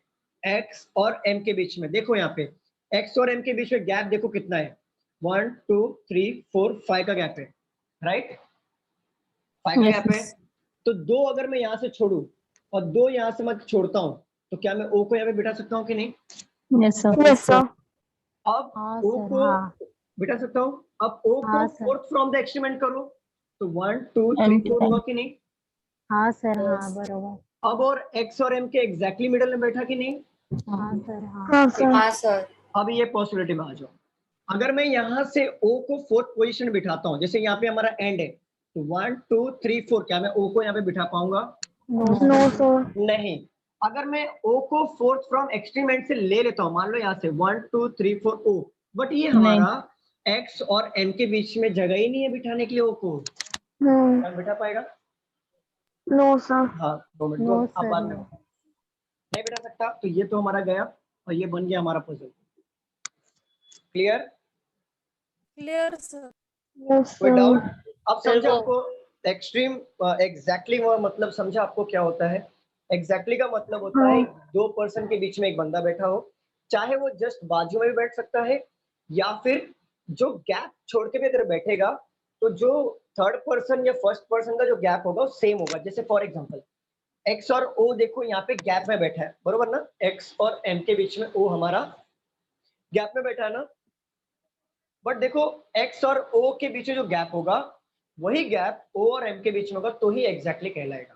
एक्स और एम के बीच में। देखो यहाँ पे एक्स और एम के बीच में गैप देखो कितना है, 1 2 3 4 5 का गैप है, राइट? 5 का गैप है। तो 2 अगर मैं यहाँ से छोड़ू और 2 यहाँ से मैं छोड़ता हूँ, तो क्या मैं ओ को यहाँ पे बिठा सकता हूँ कि नहीं? Yes sir. अब हाँ ओ सर, को हाँ। बिठा सकता हूँ। अब ओ हाँ को sir. Fourth from the extreme and करो, तो 1 2 3 4 होगा कि नहीं? हाँ सर, हाँ Yes. बरोबर। अब और एक्स और एम के एग्जैक्टली मिडल में बैठा कि नहीं? हाँ सर, हाँ। हाँ सर। अब ये पॉसिबिलिटी में आ जाओ, अगर मैं यहाँ से ओ को फोर्थ पोजीशन बिठाता हूँ, जैसे यहाँ पे हमारा एंड है, तो 1 2 3 4, क्या मैं ओ को यहाँ पे बिठा पाऊंगा? No sir. नहीं। अगर मैं ओ को फोर्थ फ्रॉम एक्सट्रीम एंड से ले लेता हूँ, मान लो यहाँ से 1 2 3 4 ओ, बट ये हमारा एक्स और एम के बीच में जगह ही नहीं है बिठाने के लिए ओ को, क्या बिठा पाएगा? No sir. हाँ 2 मिनट, नो अब बाद में सर। नहीं बिठा सकता, तो ये तो हमारा गया और ये बन गया हमारा पजल। क्लियर? Clear sir. कोई डाउट? अब सर, समझा वो- आपको एक्सट्रीम एग्जैक्टली वो मतलब समझा आपको क्या होता है? एग्जैक्टली का मतलब होता है 2 पर्सन के बीच में एक बंदा बैठा हो, चाहे वो जस्ट बाजू में भी बैठ सकता है या फिर जो गैप छोड़ के भी अगर बैठेगा, तो जो थर्ड पर्सन या फर्स्ट पर्सन का जो गैप होगा वो सेम होगा। जैसे फॉर एग्जांपल एक्स और ओ, देखो यहाँ पे गैप में बैठा है, बरोबर ना? एक्स और एम के बीच में ओ हमारा गैप में बैठा है ना, बट देखो एक्स और ओ के बीच में जो गैप होगा वही गैप ओ और एम के बीच में होगा, तो ही एग्जैक्टली कहलाएगा।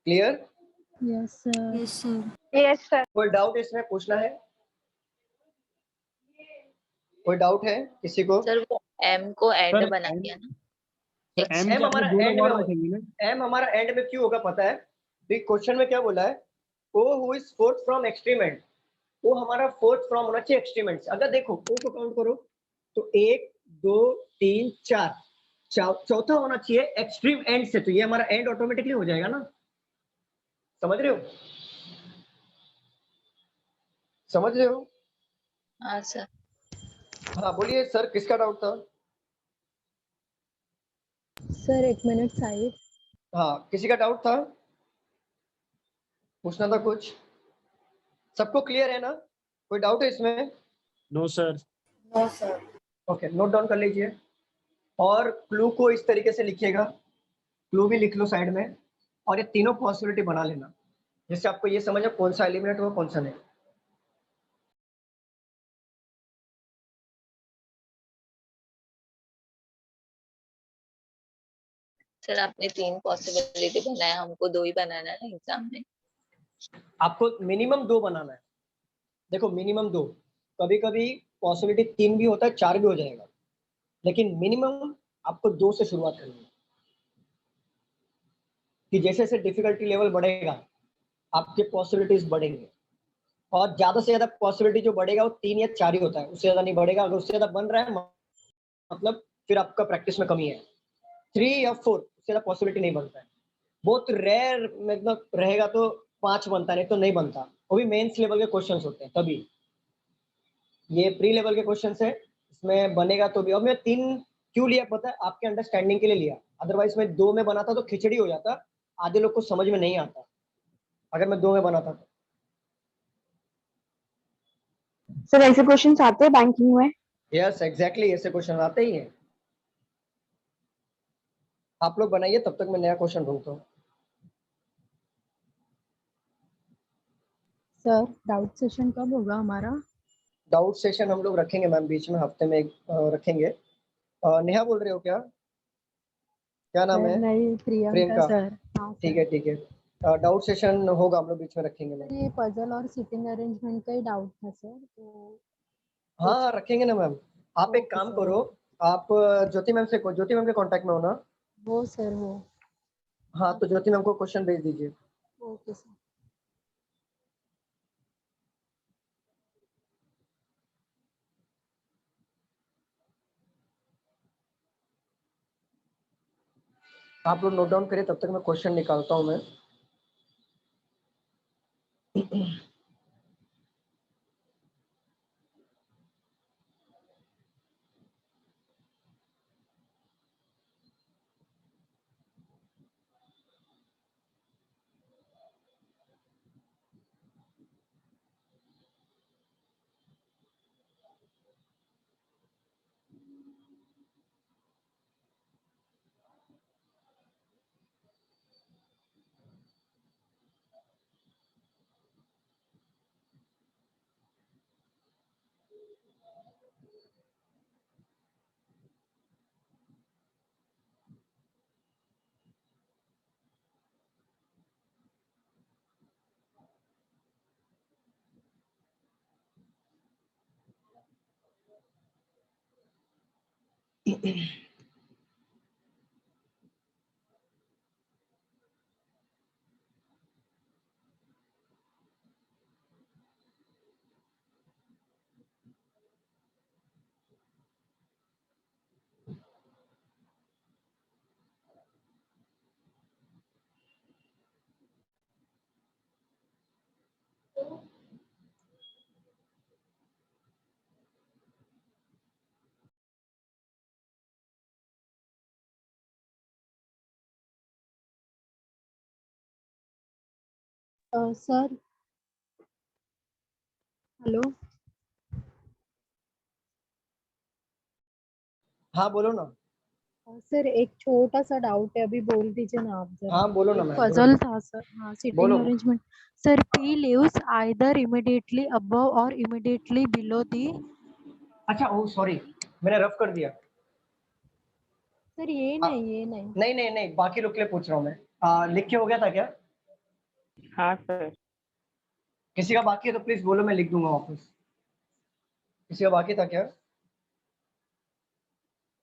Clear? Yes sir. Yes sir. Yes sir. कोई डाउट इसमें पूछना है? कोई डाउट है किसी को? सर वो एम को एंड सर, बना M- दिया ना। एम एम हमारा दो एंड लोग में और होगा। बैठेंगे ना? एम हमारा एंड में क्यों होगा पता है? क्वेश्चन में क्या बोला है? O who is fourth from extreme end, वो हमारा फोर्थ फ्रॉम होना चाहिए एक्सट्रीम एंड से। अगर देखो ओ को काउंट करो तो 1 2 3 4, चौथा होना चाहिए एक्सट्रीम एंड से, तो ये हमारा एंड ऑटोमेटिकली हो जाएगा ना, समझ रहे हो? समझ रहे हो? हाँ सर। हाँ बोलिए सर, किसका डाउट था? Sir 1 minute side. हाँ, किसी का डाउट था? पूछना था कुछ? सबको क्लियर है ना? कोई डाउट है इसमें? No sir. No sir. Okay, note down कर लीजिए और क्लू को इस तरीके से लिखिएगा, क्लू भी लिख लो साइड में, और ये तीनों पॉसिबिलिटी बना लेना, जिससे आपको ये समझ कौन सा एलिमिनेट हुआ कौन सा नहीं। सर आपने 3 पॉसिबिलिटी बनाया, हमको 2 ही बनाना है एग्जाम में। आपको मिनिमम 2 बनाना है। देखो मिनिमम 2, कभी कभी पॉसिबिलिटी 3 भी होता है, 4 भी हो जाएगा, लेकिन मिनिमम आपको 2 से शुरुआत करनी है, कि जैसे जैसे डिफिकल्टी लेवल बढ़ेगा आपके पॉसिबिलिटीज बढ़ेंगे, और ज्यादा से ज्यादा पॉसिबिलिटी जो बढ़ेगा वो 3 या 4 ही होता है, उससे ज्यादा नहीं बढ़ेगा। अगर उससे ज्यादा बन रहा है मतलब फिर आपका प्रैक्टिस में कमी है। 3 या 4 उससे ज्यादा पॉसिबिलिटी नहीं बनता है, बहुत रेयर मतलब रहेगा तो 5 बनता है, नहीं तो नहीं बनता, वो भी मेंस लेवल के क्वेश्चंस होते हैं तभी। ये प्री लेवल के क्वेश्चंस है, इसमें बनेगा तो भी। अब मैं 3 क्यों लिया पता है? आपके अंडरस्टैंडिंग के लिए लिया, अदरवाइज मैं 2 में बनाता तो खिचड़ी हो जाता, आधे लोग को समझ में नहीं आता अगर मैं 2 में बनाता तो। सर ऐसे क्वेश्चंस आते हैं बैंकिंग में? यस एग्जैक्टली, ऐसे क्वेश्चन आते ही हैं। आप लोग बनाइए, तब तक मैं नया क्वेश्चन ढूंढता हूँ। सर डाउट सेशन कब होगा हमारा? डाउट सेशन हम लोग रखेंगे मैम, बीच में हफ्ते में रखेंगे। नेहा बोल रहे हो क्या? क्या नाम सर है? नहीं, प्रियंका प्रियंका। सर। हाँ ठीक सर। है ठीक है, डाउट सेशन होगा, हम लोग बीच में रखेंगे मैम। ये पजल और सिटिंग अरेंजमेंट का ही डाउट था सर, तो हाँ रखेंगे ना मैम। आप एक ओके काम सर। करो, आप ज्योति मैम से, ज्योति मैम के कांटेक्ट में हो ना? वो सर वो। हाँ तो ज्योति मैम को क्वेश्चन भेज दीजिए। Okay sir. आप लोग नोट डाउन करिए, तब तक मैं क्वेश्चन निकालता हूँ मैं। Sir hello. हाँ बोलो ना। सर एक छोटा सा डाउट है, अभी बोल दीजिए ना आप जरा। हाँ बोलो ना एक मैम, बोलो पजल था सर। हाँ, सिटिंग बोलो। Arrangement. Sir P leaves either immediately above और इमीडिएटली बिलो दी। अच्छा ओ सॉरी, मैंने रफ कर दिया। सर ये हाँ, नहीं, ये नहीं। नहीं नहीं नहीं, बाकी लोग के लिए पूछ रहा हूँ मैं। लिख के हो गया था क्या? हाँ सर। किसी का बाकी है तो प्लीज बोलो, मैं लिख दूंगा वापस। किसी का बाकी था क्या?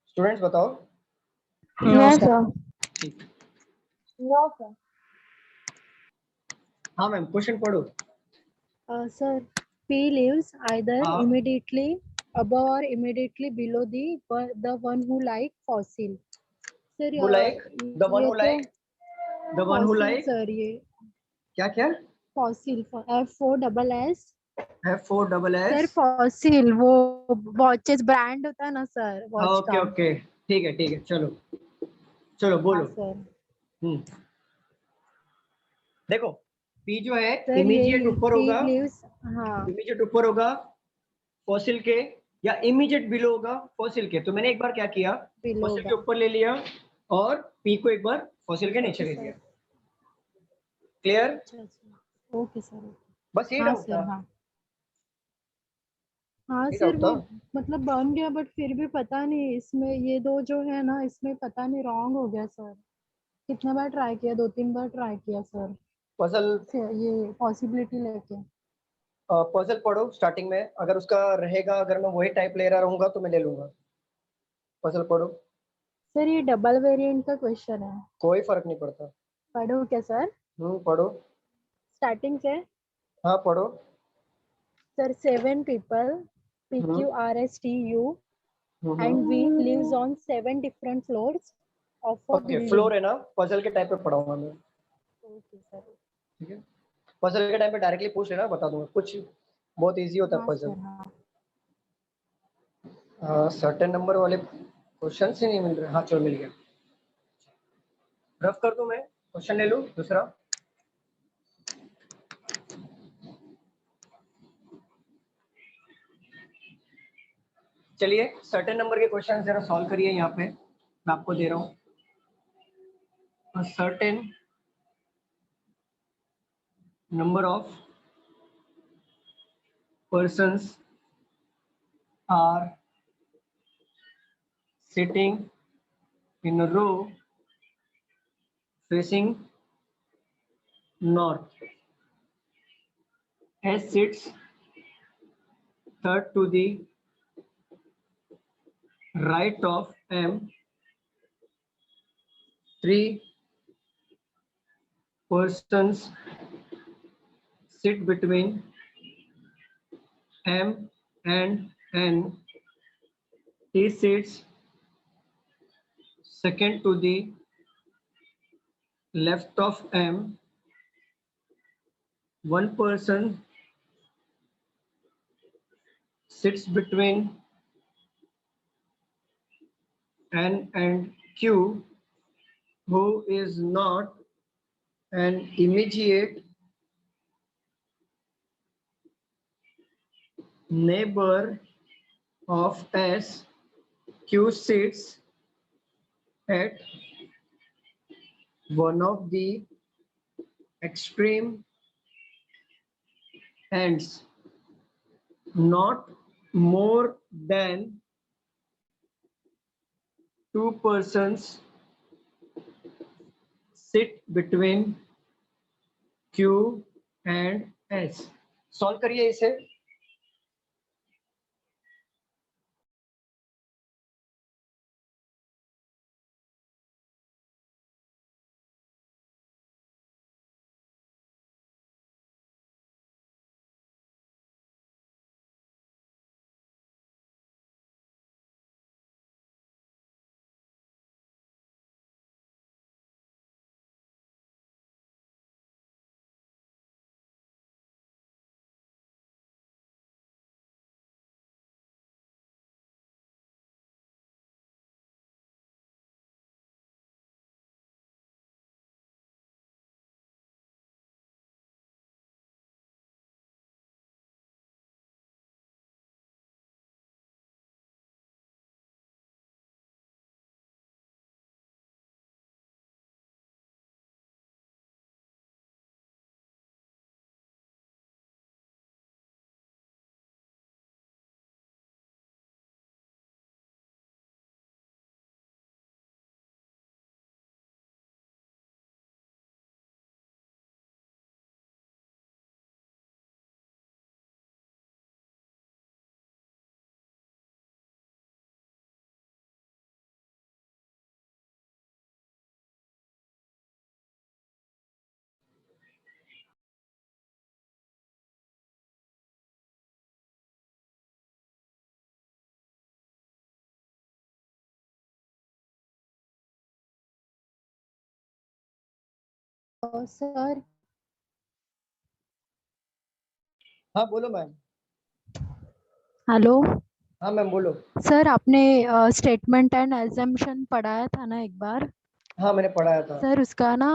स्टूडेंट्स बताओ। No sir. ठीक। No sir. हाँ मैम, क्वेश्चन पढ़ो। सर पी लीव्स आइदर हाँ, immediately above or immediately below the one who like fossil। Sir who like, the one ये who तो like, the one who fossil like, sir, ये क्या क्या? Fossil F O SS FOSS। Sir fossil वो वॉचेस ब्रांड होता है ना सर, वॉच ओके का। ओके, ठीक है, चलो चलो हाँ बोलो। सर। देखो P जो है सर इमीडिएट ये ऊपर ही होगा, लिव्स, हाँ इमीडिएट ऊपर होगा फॉसिल के, या इमीडिएट बिलो होगा फॉसिल के। तो मैंने एक बार क्या किया, बिलो फॉसिल के होगा। ऊपर ले लिया और P को एक बार फॉसिल के नीचे ले सर। लिया। क्लियर? अच्छा ओके सर। बस ये हाँ डाउट सर था, हाँ। हाँ ये सर डाउट था। वो मतलब बन गया, बट फिर भी पता नहीं इसमें ये दो जो है ना, इसमें पता नहीं रॉन्ग हो गया सर। कितने बार ट्राई किया, 2-3 बार ट्राई किया सर पजल ये पॉसिबिलिटी लेके। पजल पढ़ो स्टार्टिंग में, अगर उसका रहेगा, अगर मैं वही टाइप ले रहा रहूंगा तो मैं ले लूंगा। पजल पढ़ो, सर ये डबल वेरिएंट का क्वेश्चन है। कोई फर्क नहीं पड़ता। पढ़ो क्या सर? पढ़ो। स्टार्टिंग से। हाँ पढ़ो। Sir 7 people hmm PQRSTU and hmm V lives on 7 different floors of a okay, building. Floor है ना, पजल के टाइप पे पढ़ाऊंगा मैं। Okay sir. ठीक है, पजल के टाइम पे डायरेक्टली पूछ लेना, बता दूंगा। कुछ बहुत इजी होता है हाँ पजल। सर हाँ। सर्टेन नंबर वाले क्वेश्चन ही नहीं मिल रहे। हाँ चलो मिल गया। रफ कर दूं मैं, क्वेश्चन ले लूं दूसरा। चलिए सर्टेन नंबर के क्वेश्चन जरा सॉल्व करिए। यहाँ पे मैं आपको दे रहा हूँ certain number of persons are sitting in a row facing north. S sits third to the right of M. 3 persons sit between M and N. He sits second to the left of M. 1 person sits between N and Q, who is not an immediate neighbor of S. Q sits at one of the extreme ends, not more than 2 persons sit between Q and S. Solve करिए इसे। सर हाँ बोलो मैम। हेलो हाँ मैम बोलो। सर, आपने स्टेटमेंट एंड एजम्पशन पढ़ाया था ना एक बार? हाँ मैंने पढ़ाया था। सर उसका ना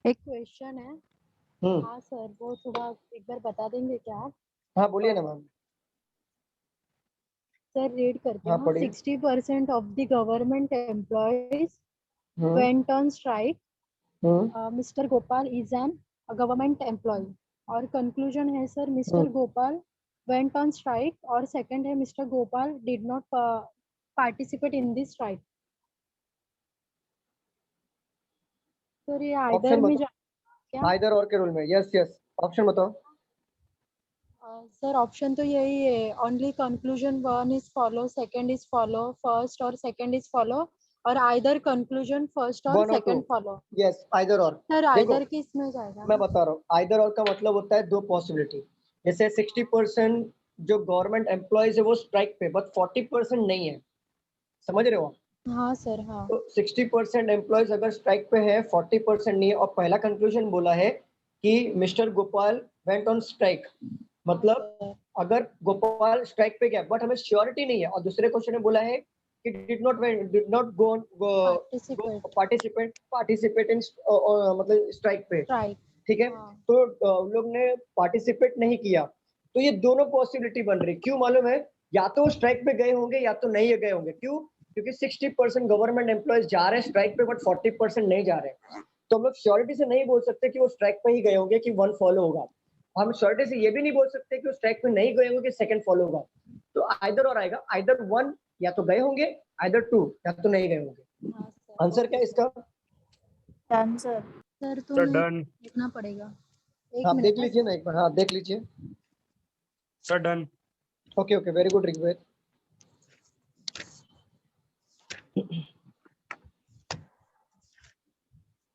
एक क्वेश्चन है। हम्म। हाँ सर, वो थोड़ा एक बार बता देंगे क्या आप? हाँ बोलिए ना मैम। सर रीड करती हाँ हूँ। पढ़िए। 60% of the government employees hmm went on strike. Hmm Mr. Gopal is an a government employee. और conclusion है sir, Mr. Hmm. Gopal went on strike, और second है Mr. Gopal did not participate in this strike. Sir ये ऑप्शन आइदर में बताओ। क्या? आइदर और के रूल में, यस यस। ऑप्शन बताओ। सर ऑप्शन तो यही है, only conclusion one is follow, second is follow, first और सेकंड इज फॉलो, और आइदर कंक्लूजन फर्स्ट और वन और two. Second follow. Yes either और। सर देखो आइदर किस में जाएगा मैं ना? बता रहा हूँ, आइदर और का मतलब होता है दो पॉसिबिलिटी। जैसे 60% जो गवर्नमेंट एम्प्लॉयज है वो स्ट्राइक पे, बट 40% नहीं है। समझ रहे हो आप? हाँ सर, हाँ। तो 60% एम्प्लॉयज अगर स्ट्राइक पे है, 40% नहीं है, और पहला कंक्लूजन बोला है कि mister Gopal went on strike, मतलब अगर गोपाल स्ट्राइक पे गया, बट हमें श्योरिटी नहीं है। और दूसरे क्वेश्चन में बोला है कि did not go participate in मतलब स्ट्राइक पे। स्ट्राइक। ठीक है। हाँ। तो उन लोग ने पार्टिसिपेट नहीं किया। तो ये दोनों पॉसिबिलिटी बन रही, क्यों मालूम है? या तो स्ट्राइक पे गए होंगे या तो नहीं गए होंगे। क्यों? क्योंकि 60% गवर्नमेंट एम्प्लॉयज जा रहे हैं स्ट्राइक पे, बट 40% नहीं जा रहे। तो हम लोग श्योरिटी से नहीं बोल सकते कि वो स्ट्राइक पे ही गए होंगे कि वन फॉलो होगा। हम श्योरिटी से ये भी नहीं बोल सकते कि वो स्ट्राइक पे नहीं गए होंगे कि सेकंड फॉलो होगा। तो आइदर और आएगा, आइदर वन या तो गए होंगे, आइदर टू या तो नहीं गए होंगे। हाँ सर। आंसर क्या है इसका? Done sir. सर तो सर डन। देखना पड़ेगा। एक आप देख मिनट लीजिए ना एक बार। हाँ देख लीजिए। Sir done. Okay okay, very good Rigved.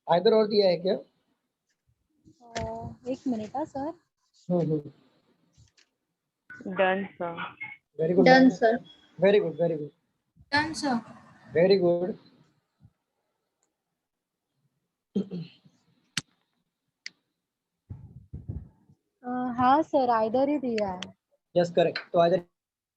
Either और दिया है क्या? एक मिनट हाँ sir. Done sir. Very good. Done sir. Very good very good done sir. Very good. हाँ सर, आइदर ही दिया है। Yes correct. तो आइदर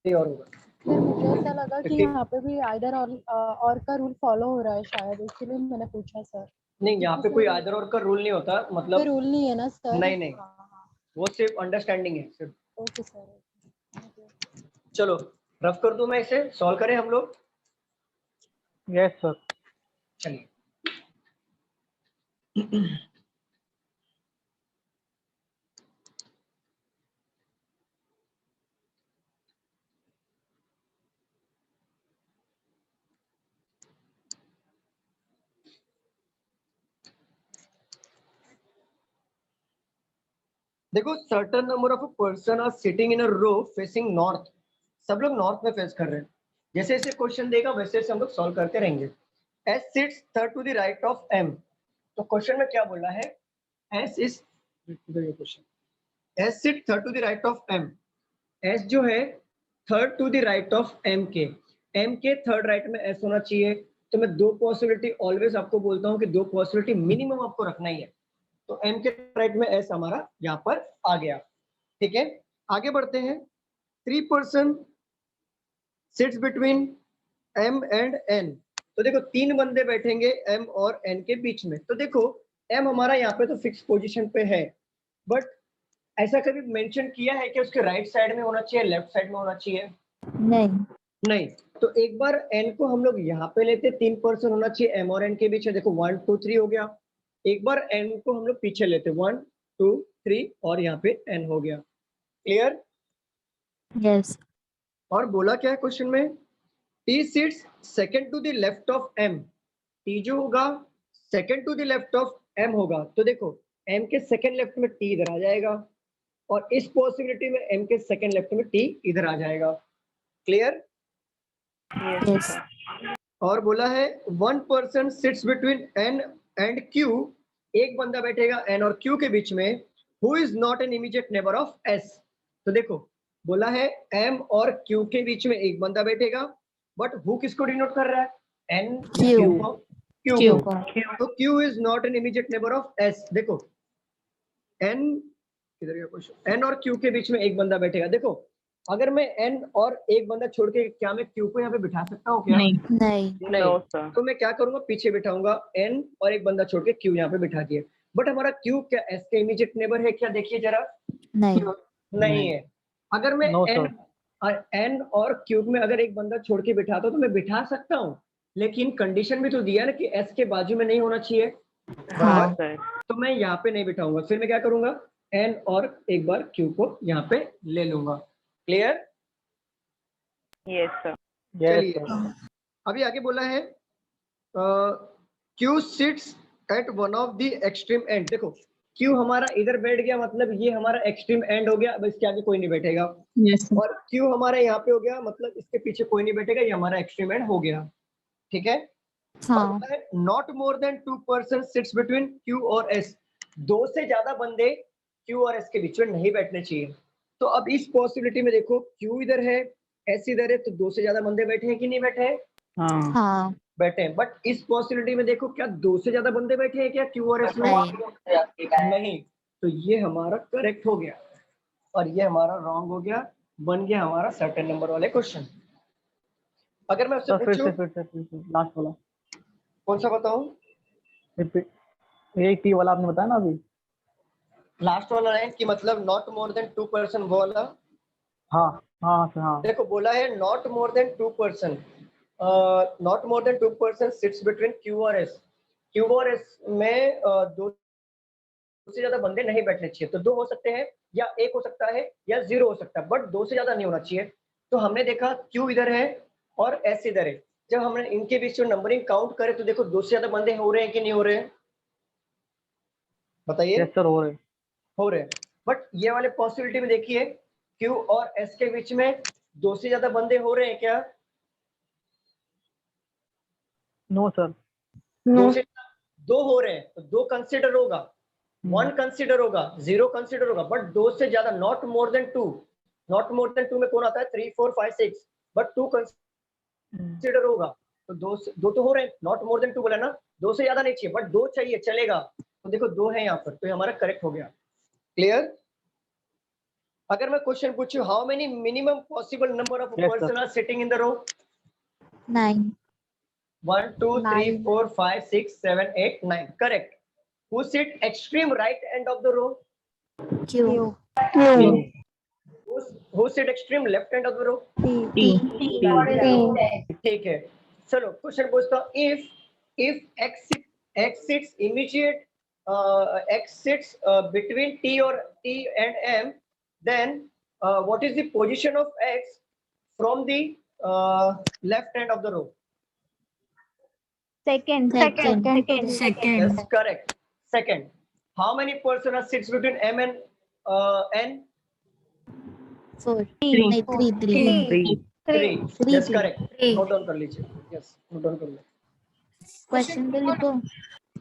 ही और होगा। फिर मुझे ऐसा लगा कि ठीक। यहाँ पे भी आइदर और का रूल फॉलो हो रहा है शायद, इसीलिए मैंने पूछा सर। नहीं, यहाँ पे कोई आइदर और का रूल नहीं होता, कोई मतलब रूल नहीं है ना सर? नहीं नहीं, हाँ। वो सिर्फ अंडरस्टैंडिंग है सिर्फ। Okay sir. चलो रफ कर दूं मैं इसे, सॉल्व करें हम लोग। Yes sir. चलिए। देखो, certain number of person are sitting in a row facing north. सब लोग नॉर्थ में फेस कर रहे हैं। जैसे जैसे क्वेश्चन देगा वैसे वैसे हम लोग सॉल्व करते रहेंगे। S sits third to the right of M. तो क्वेश्चन में क्या बोला है? S is question, S sit third to the right of M. S जो है third to the right of M के। एम के थर्ड राइट में एस होना चाहिए। तो मैं दो पॉसिबिलिटी ऑलवेज आपको बोलता हूँ कि दो पॉसिबिलिटी मिनिमम आपको रखना ही है। तो एम के राइट में एस हमारा यहाँ पर आ गया। ठीक है, आगे बढ़ते हैं। 3% sits between M and N. तो देखो तीन बंदे बैठेंगे एम और एन के बीच में। तो देखो एम हमारा यहाँ पे तो फिक्स पोजीशन पे है, बट ऐसा कभी मेंशन किया है कि उसके राइट साइड में होना चाहिए, लेफ्ट साइड में होना चाहिए? नहीं। नहीं। तो एक बार एन को हम लोग यहाँ पे लेते, 3% होना चाहिए एम और एन के बीच में। देखो 1 2 3 हो गया। एक बार एन को हम लोग पीछे लेते, 1 2 3 और यहाँ पे एन हो गया। क्लियर? यस। और बोला क्या है क्वेश्चन में? T seats second to the left of M. T जो होगा second to the left of M होगा। तो देखो एम के सेकंड लेफ्ट में टी इधर आ जाएगा, और इस पॉसिबिलिटी में एम के सेकंड लेफ्ट में टी इधर आ जाएगा। क्लियर? यस। और बोला है 1% sits between N and Q. एक बंदा बैठेगा एन और क्यू के बीच में, who is not an immediate neighbour of S. तो देखो बोला है एम और क्यू के बीच में एक बंदा बैठेगा, बट हु किसको डिनोट कर रहा है? एन क्यू को। क्यू को। तो Q is not an immediate neighbour of S. देखो एन किधर गया क्वेश्चन? एन और क्यू के बीच में एक बंदा बैठेगा। देखो अगर मैं एन और एक बंदा छोड़ के क्या मैं क्यू को यहाँ पे बिठा सकता हूँ क्या? नहीं No, sir. तो मैं क्या करूंगा, पीछे बिठाऊंगा एन और एक बंदा छोड़ के क्यू यहाँ पे बिठा दिया। बट हमारा क्यू क्या एस के इमीडिएट नेबर है क्या? देखिए जरा, नहीं नहीं है। अगर मैं No, एन और क्यूब में अगर एक बंदा छोड़ के बिठाता हूँ तो मैं बिठा सकता हूँ, लेकिन कंडीशन भी तो दिया ना कि एस के बाजू में नहीं होना चाहिए, हाँ Sir. तो मैं यहाँ पे नहीं बिठाऊंगा। फिर मैं क्या करूंगा, एन और एक बार क्यू को यहाँ पे ले लूंगा। क्लियर? Yes, sir. Yes, चलिए sir. अभी आगे बोला है Q seats eight one of the extreme and. देखो क्यू हमारा इधर बैठ गया, मतलब ये हमारा एक्सट्रीम एंड हो गया, अब इसके आगे कोई नहीं बैठेगा। और क्यू हमारा यहाँ पे हो गया, मतलब इसके पीछे कोई नहीं बैठेगा, ये हमारा एक्सट्रीम एंड हो गया। ठीक है? हाँ not more than 2 person sits between Q और एस। 2 से ज्यादा बंदे क्यू और एस के बीच में नहीं बैठने चाहिए। तो अब इस पॉसिबिलिटी में देखो क्यू इधर है, एस इधर है, तो 2 से ज्यादा बंदे बैठे हैं कि नहीं बैठे हैं? हाँ. हाँ बैठे हैं। बट इस पॉसिबिलिटी में देखो क्या 2 से ज्यादा बंदे बैठे हैं क्या क्यू और एस में? नहीं। तो ये हमारा करेक्ट हो गया और ये हमारा रॉन्ग हो गया, बन गया हमारा सर्टेन नंबर वाले क्वेश्चन। अगर मैं उससे Sir, फिर पूछूं से लास्ट वाला कौन सा बताऊं? रिपीट, यही टी वाला आपने बताया ना अभी। लास्ट वाला है कि मतलब नॉट मोर देन 2 पर्सन वाला। हाँ हाँ सर हाँ. देखो बोला है not more than 2 person, not more than 2 person sits between Q और एस। क्यू और एस में 2 से ज्यादा बंदे नहीं बैठने चाहिए। तो 2 हो सकते हैं या 1 हो सकता है या 0 हो सकता है, बट 2 से ज्यादा नहीं होना चाहिए। तो हमने देखा क्यू इधर है और एस इधर है, जब हमने इनके बीच में नंबरिंग काउंट करे तो देखो 2 से ज्यादा बंदे हो रहे हैं कि नहीं हो रहे हैं? बताइए। यस सर हो रहे. हो रहे हैं। बट ये वाले पॉसिबिलिटी में देखिए क्यू और एस के बीच में 2 से ज्यादा बंदे हो रहे हैं क्या? No sir. 2 हो रहे हैं तो 2 कंसिडर होगा, 1 कंसिडर होगा, 0 कंसिडर होगा, बट 2 से ज्यादा not more than 2। Not more than 2 में कौन आता है? 3 4 5 6, बट 2 कंसिडर होगा। तो 2 तो हो रहे हैं, नॉट मोर देन 2 बोला ना, 2 से ज्यादा नहीं चाहिए बट 2 चाहिए, चलेगा। तो देखो 2 है यहाँ पर, तो हमारा करेक्ट हो गया। क्लियर? अगर मैं क्वेश्चन पूछूं how many minimum possible number of Yes, sir. Person are sitting in the row? 9 1 2 3 4 5 6 7 8 9, correct. Who sit extreme right end of the row? Q Who sit extreme left end of the row? T ठीक है, चलो क्वेश्चन पूछता हूँ। if x sits immediate x sits between T and M, then what is the position of x from the left end of the row? second Yes, correct. Second. How many person are sits between M and N? 4 नहीं 3 Three. Three. Yes, correct. Three. Note down कर लीजिए. Yes, note down कर लो. क्वेश्चन पे लिखो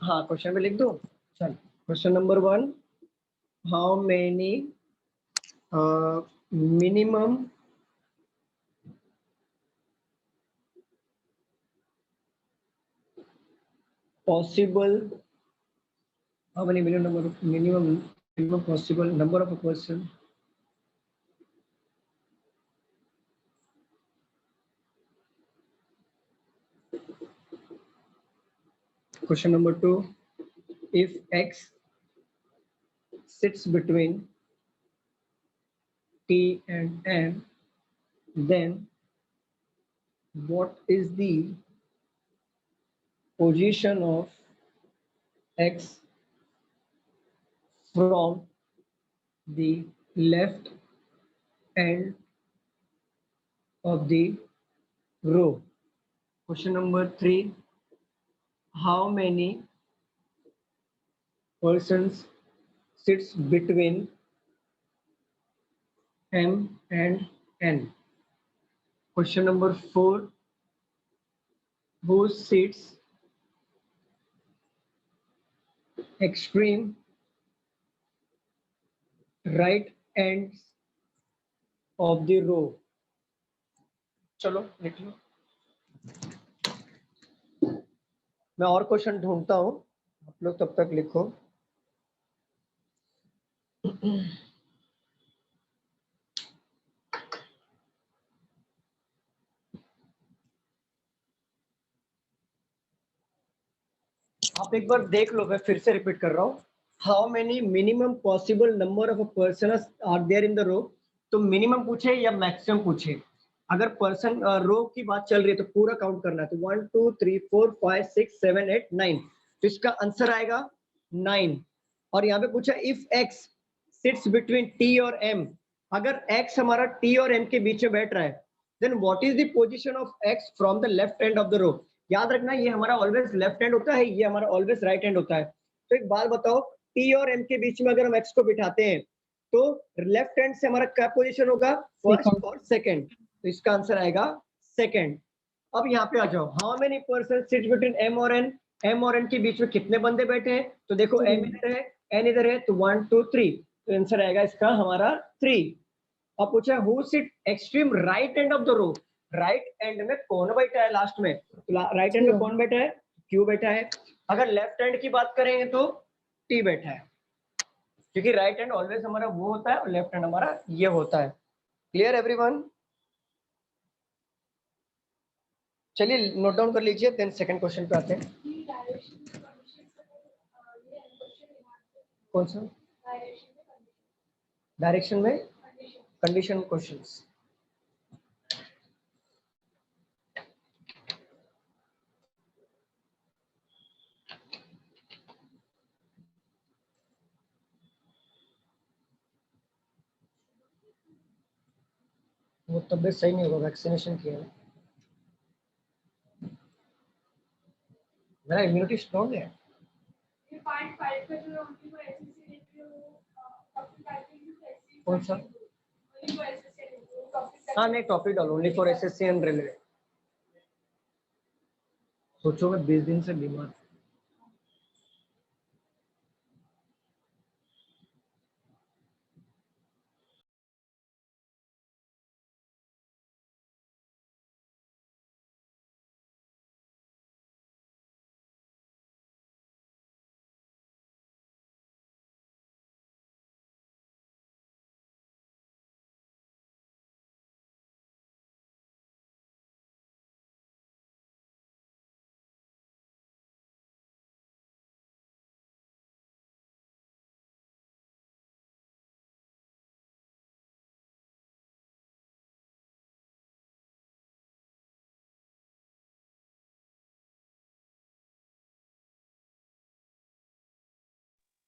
हाँ, क्वेश्चन में लिख दो. चल. Question number 1. How many minimum possible? How many minimum possible number of a person? Question number 2. If x sits between T and M, then what is the position of x from the left end of the row? Question number 3. How many persons sits between M and N? Question number 4. Who sits extreme right ends of the row? चलो लिख लो. मैं और क्वेश्चन ढूंढता हूं, आप लोग तब तक लिखो. आप एक बार देख लो, मैं फिर से रिपीट कर रहा हूँ। How many minimum possible number of person are there in the row. तो मिनिमम पूछे या मैक्सिमम पूछे, अगर पर्सन रो की बात चल रही है तो पूरा काउंट करना है। तो 1 2 3 4 5 6 7 8 9, तो इसका आंसर आएगा 9। और यहाँ पे पूछा if x sits between t और m, अगर x हमारा t और m के बीच में बैठ रहा है, then what is the position of x from the left end of the row. याद रखना ये हमारा ऑलवेज लेफ्ट हैंड होता है, ये हमारा ऑलवेज राइट हैंड होता है। तो एक बात बताओ, t और m के बीच में अगर हम x को बिठाते हैं तो लेफ्ट हैंड से हमारा क्या पोजीशन होगा, फर्स्ट और सेकंड। तो इसका आंसर आएगा सेकंड। अब यहाँ पे आ जाओ, how many person sit between m और n, m और n के बीच में कितने बंदे बैठे हैं। तो देखो m इधर है, n इधर है, तो 1 2 3, तो आंसर आएगा इसका हमारा 3। अब पूछा who sit extreme right end of the row, right end में कौन बैठा है लास्ट में। राइट एंड में कौन बैठा है, Q बैठा है। अगर लेफ्ट हैंड की बात करेंगे तो T बैठा है, क्योंकि राइट हैंड ऑलवेज हमारा वो होता है और लेफ्ट हैंड हमारा ये होता है। Clear everyone? चलिए नोट डाउन कर लीजिए, देन सेकंड क्वेश्चन पे आते हैं। कौन सा डायरेक्शन में कंडीशन क्वेश्चंस। वो तबियत सही नहीं होगा, वैक्सीनेशन किया है, मेरा इम्यूनिटी स्ट्रॉन्ग है। कौन सा? हाँ नहीं, टॉपिक डालो only for SSC and railway. सोचो मैं 20 दिन से बीमार।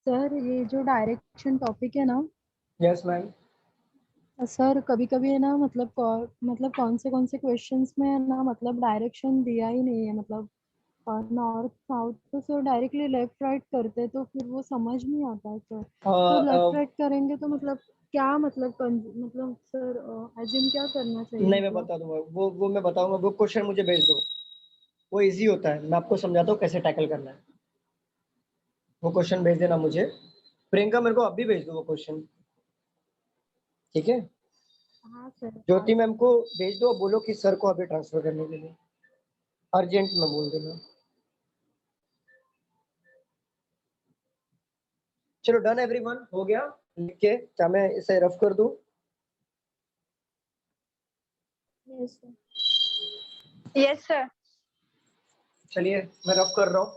सर ये जो डायरेक्शन टॉपिक है ना, यस मैम। सर कभी कभी है ना, मतलब कौन से क्वेश्चंस में है ना, मतलब डायरेक्शन दिया ही नहीं है, मतलब नॉर्थ साउथ, तो सर डायरेक्टली लेफ्ट राइट करते तो फिर वो समझ नहीं आता है सर। तो लेफ्ट राइट करेंगे तो मतलब क्या, मतलब सर एज्यूम क्या करना चाहिए? नहीं मैं बता दूंगा, वो मैं बताऊंगा। वो क्वेश्चन मुझे भेज दो, वो इजी होता है, मैं आपको समझाता हूँ कैसे टैकल करना है। वो क्वेश्चन भेज देना मुझे, प्रियंका मेरे को अभी भेज दो वो क्वेश्चन, ठीक है? हाँ सर। ज्योति मैम को भेज दो, बोलो कि सर को अभी ट्रांसफर करने के लिए अर्जेंट में बोल देना। चलो डन एवरीवन, हो गया लिख के? क्या मैं इसे रफ कर दूं? Yes sir. चलिए मैं रफ कर रहा हूँ,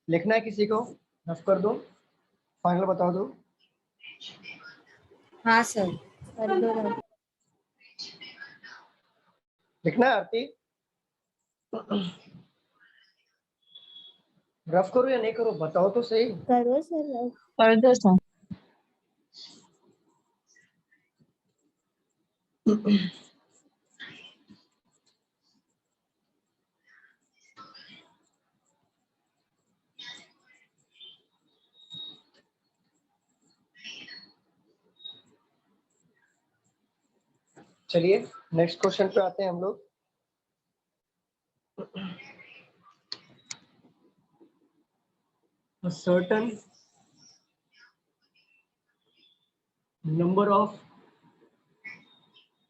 लिखना है किसी को? रफ कर दो, फाइनल बता दो। हाँ सर। लिखना है आरती? रफ करो या नहीं करो, बताओ तो सही। करो सर। कर दो सर। चलिए नेक्स्ट क्वेश्चन पे आते हैं हम लोग। A certain number of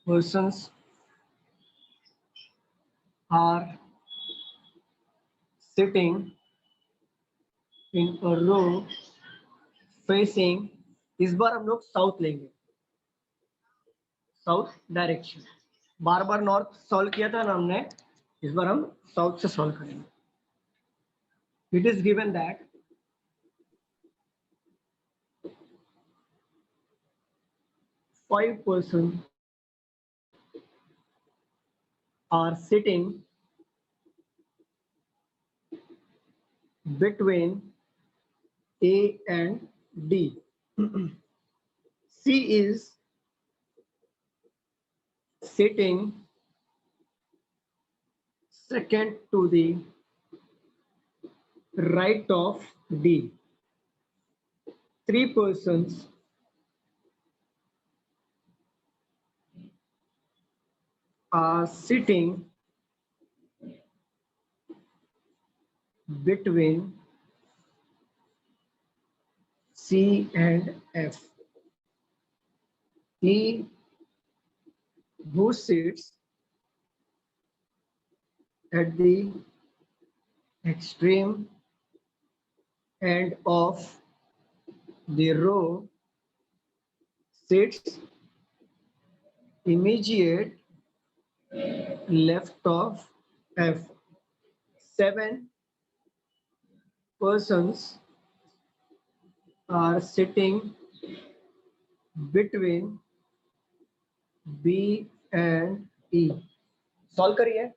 persons are sitting in a row facing, इस बार हम लोग साउथ लेंगे, साउथ डायरेक्शन। बार बार नॉर्थ सॉल्व किया था ना हमने, इस बार हम साउथ से सॉल्व करेंगे। It is given that 5 persons are sitting between A and D. C is sitting second to the right of D. 3 persons are sitting between C and F. He who sits at the extreme end of the row sits immediate left of F. 7 persons are sitting between B and E. Solve करिए.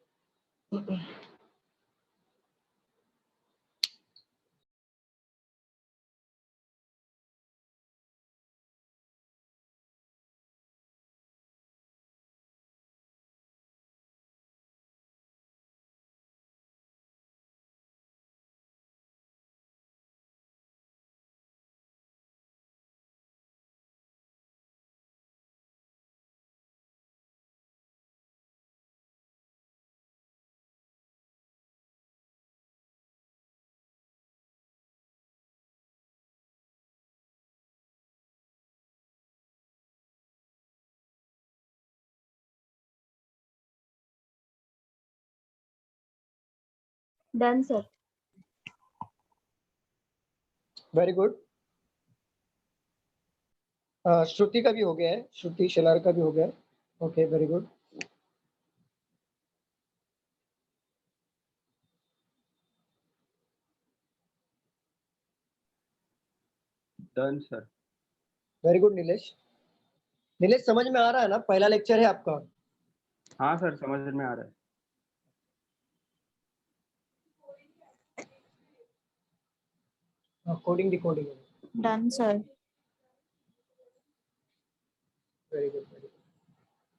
Done, sir. Very good. Shruti का भी हो गया है. श्रुति शेलार का भी हो गया. Okay, very good. Done sir. Very good Nilesh. Nilesh समझ में आ रहा है ना? पहला लेक्चर है आपका. हाँ सर, समझ में आ रहा है. Coding decoding. Done, sir. Very good, very good.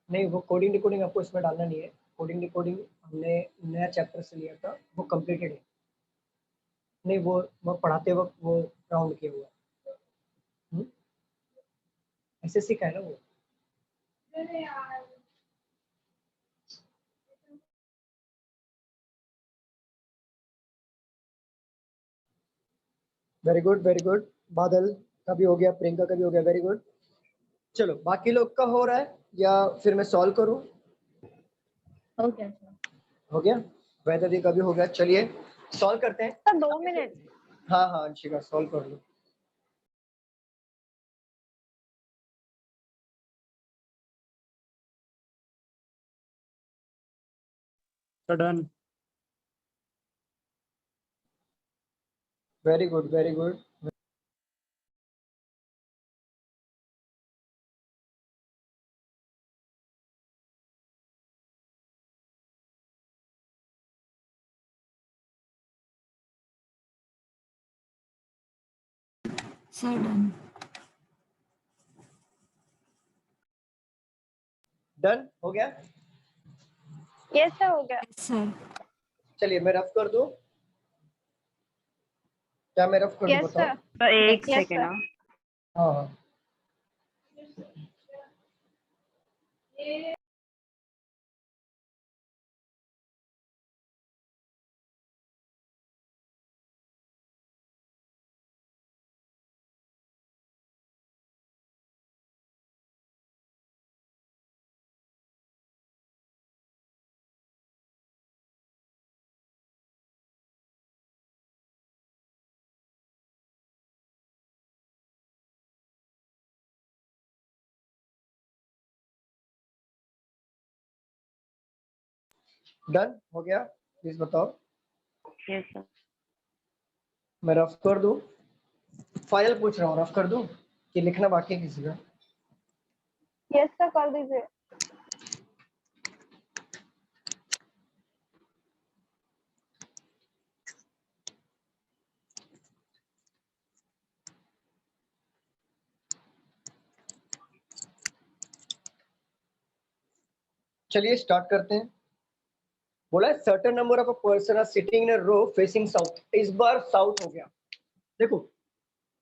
नहीं, वो कोडिंग डिकोडिंग आपको इसमें डालना नहीं है. कोडिंग डिकोडिंग हमने नया चैप्टर से लिया था, वो कंप्लीटेड है. नहीं, वो पढ़ाते वक्त वो राउंड किया हुआ. एसएससी का है ना वो. Very good, very good. बादल का भी हो गया, प्रियंका का भी हो गया. Very good. चलो, बाकी लोग का हो रहा है या फिर मैं सॉल्व करूं? Okay, sir. हो गया. वैदवी का भी हो गया. चलिए सॉल्व करते हैं. सर 2 मिनट. हाँ हाँ अंशिका, सॉल्व कर लो. Done. Very good, very good. Sir, done. Done हो गया. यस सर, हो गया. Sir. चलिए मैं रफ कर दूं. क्या मैं रफ कर दूं? यस बताओ. सर. एक सेकेंड. हाँ हाँ. डन हो गया. प्लीज बताओ. Yes sir. मैं रफ कर दूं. फाइनल पूछ रहा हूँ, रफ कर दूं कि लिखना बाकी है किसी का? यस सर कर दीजिए। चलिए स्टार्ट करते हैं। बोला है certain number of a person are sitting in a row facing south. इस बार साउथ हो गया। देखो